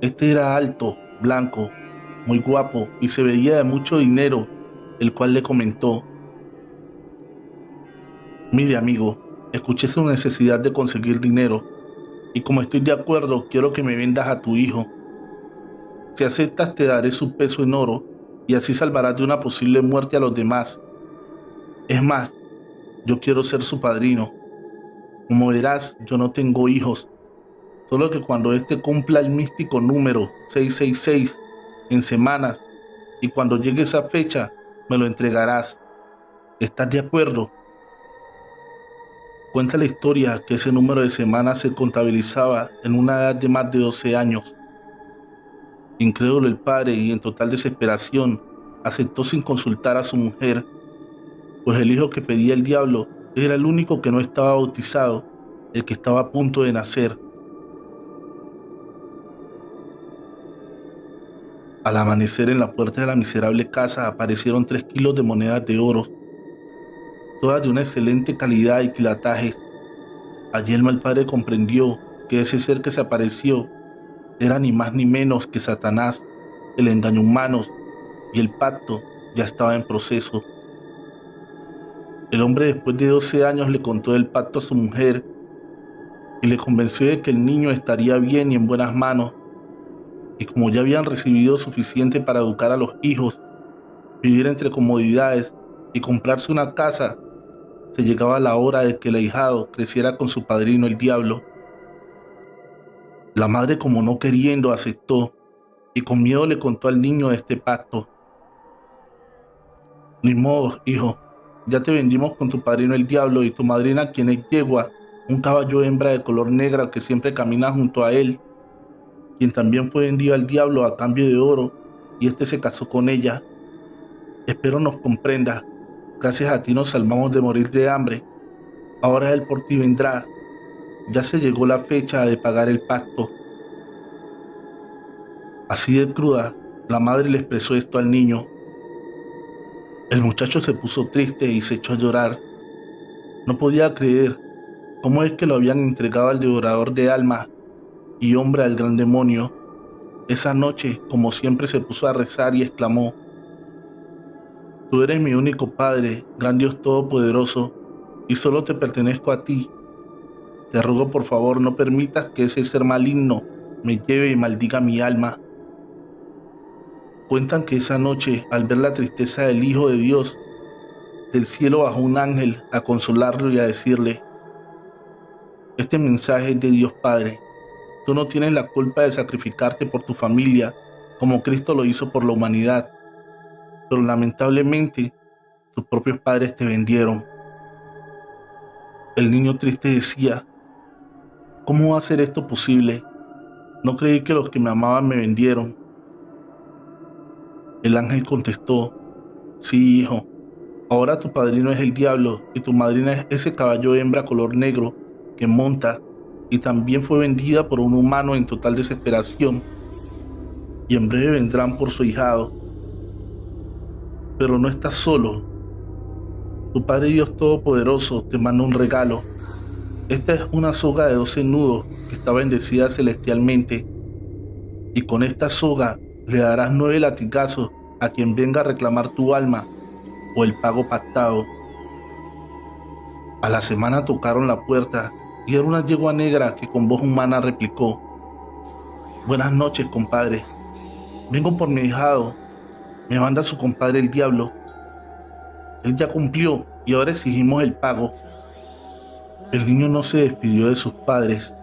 Este era alto, blanco, muy guapo y se veía de mucho dinero, el cual le comentó: mire amigo, escuché su necesidad de conseguir dinero y como estoy de acuerdo, quiero que me vendas a tu hijo. Si aceptas, te daré su peso en oro y así salvarás de una posible muerte a los demás. Es más, yo quiero ser su padrino. Como verás, yo no tengo hijos, solo que cuando éste cumpla el místico número 666 en semanas y cuando llegue esa fecha, me lo entregarás. ¿Estás de acuerdo? Cuenta la historia que ese número de semanas se contabilizaba en una edad de más de 12 años. Incrédulo el padre y en total desesperación, aceptó sin consultar a su mujer, pues el hijo que pedía el diablo era el único que no estaba bautizado, el que estaba a punto de nacer. Al amanecer, en la puerta de la miserable casa aparecieron 3 kilos de monedas de oro, todas de una excelente calidad y quilatajes. Allí el mal padre comprendió que ese ser que se apareció era ni más ni menos que Satanás, el engaño humano, y el pacto ya estaba en proceso. El hombre, después de 12 años, le contó del pacto a su mujer y le convenció de que el niño estaría bien y en buenas manos, y como ya habían recibido suficiente para educar a los hijos, vivir entre comodidades y comprarse una casa, se llegaba la hora de que el ahijado creciera con su padrino el diablo. La madre, como no queriendo, aceptó y con miedo le contó al niño de este pacto. Ni modo, hijo, ya te vendimos con tu padrino el diablo y tu madrina, quien es yegua, un caballo hembra de color negra que siempre camina junto a él, quien también fue vendido al diablo a cambio de oro, y este se casó con ella. Espero nos comprendas, gracias a ti nos salvamos de morir de hambre, ahora él por ti vendrá, ya se llegó la fecha de pagar el pacto. Así de cruda, la madre le expresó esto al niño. El muchacho se puso triste y se echó a llorar. No podía creer cómo es que lo habían entregado al devorador de almas y hombre al gran demonio. Esa noche, como siempre, se puso a rezar y exclamó: Tú eres mi único Padre, gran Dios Todopoderoso, y solo te pertenezco a ti. Te ruego por favor no permitas que ese ser maligno me lleve y maldiga mi alma. Cuentan que esa noche, al ver la tristeza del Hijo de Dios, del cielo bajó un ángel a consolarlo y a decirle: Este mensaje es de Dios Padre. Tú no tienes la culpa de sacrificarte por tu familia, como Cristo lo hizo por la humanidad, pero lamentablemente tus propios padres te vendieron. El niño triste decía: ¿Cómo va a ser esto posible? No creí que los que me amaban me vendieron. El ángel contestó: Sí, hijo, ahora tu padrino es el diablo y tu madrina es ese caballo hembra color negro que monta y también fue vendida por un humano en total desesperación, y en breve vendrán por su ahijado. Pero no estás solo. Tu Padre Dios Todopoderoso te manda un regalo. Esta es una soga de 12 nudos que está bendecida celestialmente, y con esta soga le darás 9 latigazos a quien venga a reclamar tu alma o el pago pactado. A la semana tocaron la puerta y era una yegua negra que con voz humana replicó: Buenas noches, compadre. Vengo por mi ahijado. Me manda su compadre el diablo. Él ya cumplió y ahora exigimos el pago. El niño no se despidió de sus padres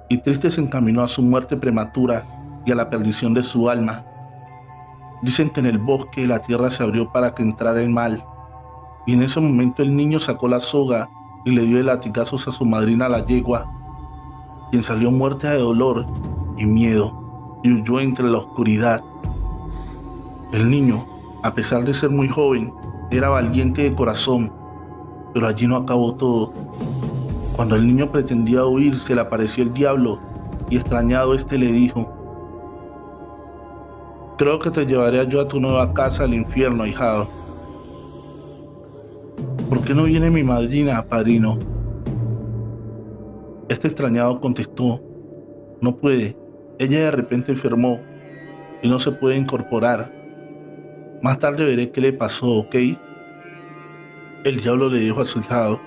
y triste se encaminó a su muerte prematura y a la perdición de su alma. Dicen que en el bosque la tierra se abrió para que entrara el mal, y en ese momento el niño sacó la soga y le dio de latigazos a su madrina la yegua, quien salió muerta de dolor y miedo y huyó entre la oscuridad. El niño, a pesar de ser muy joven, era valiente de corazón, pero allí no acabó todo. Cuando el niño pretendía huir, se le apareció el diablo y extrañado este le dijo: Creo que te llevaré yo a tu nueva casa al infierno, ahijado. ¿Por qué no viene mi madrina, padrino? Este extrañado contestó: No puede, ella de repente enfermó y no se puede incorporar. Más tarde veré qué le pasó, ¿ok? El diablo le dijo a su ahijado: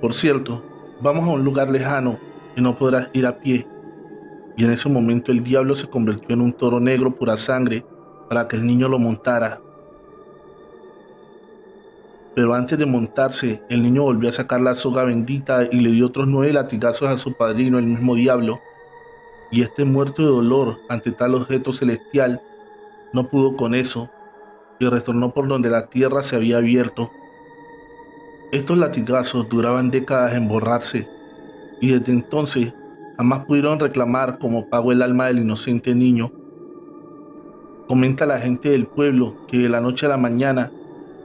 Por cierto, vamos a un lugar lejano y no podrás ir a pie. Y en ese momento el diablo se convirtió en un toro negro pura sangre para que el niño lo montara. Pero antes de montarse, el niño volvió a sacar la soga bendita y le dio otros 9 latigazos a su padrino, el mismo diablo. Y este, muerto de dolor ante tal objeto celestial, no pudo con eso y retornó por donde la tierra se había abierto. Estos latigazos duraban décadas en borrarse, y desde entonces jamás pudieron reclamar como pago el alma del inocente niño. Comenta la gente del pueblo que de la noche a la mañana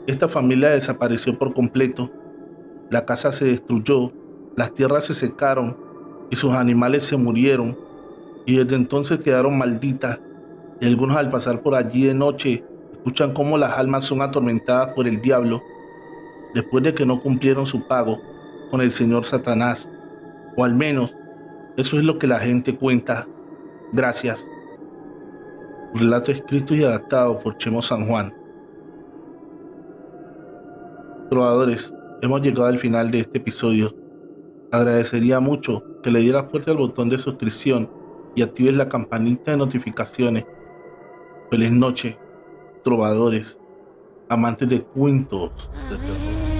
esta familia desapareció por completo. La casa se destruyó, las tierras se secaron y sus animales se murieron, y desde entonces quedaron malditas, y algunos al pasar por allí de noche escuchan cómo las almas son atormentadas por el diablo después de que no cumplieron su pago con el señor Satanás, o al menos eso es lo que la gente cuenta. Gracias. Relato escrito y adaptado por Chemo San Juan. Trovadores, hemos llegado al final de este episodio. Agradecería mucho que le dieras fuerte al botón de suscripción y actives la campanita de notificaciones. Feliz noche, trovadores, amantes de cuentos de terror.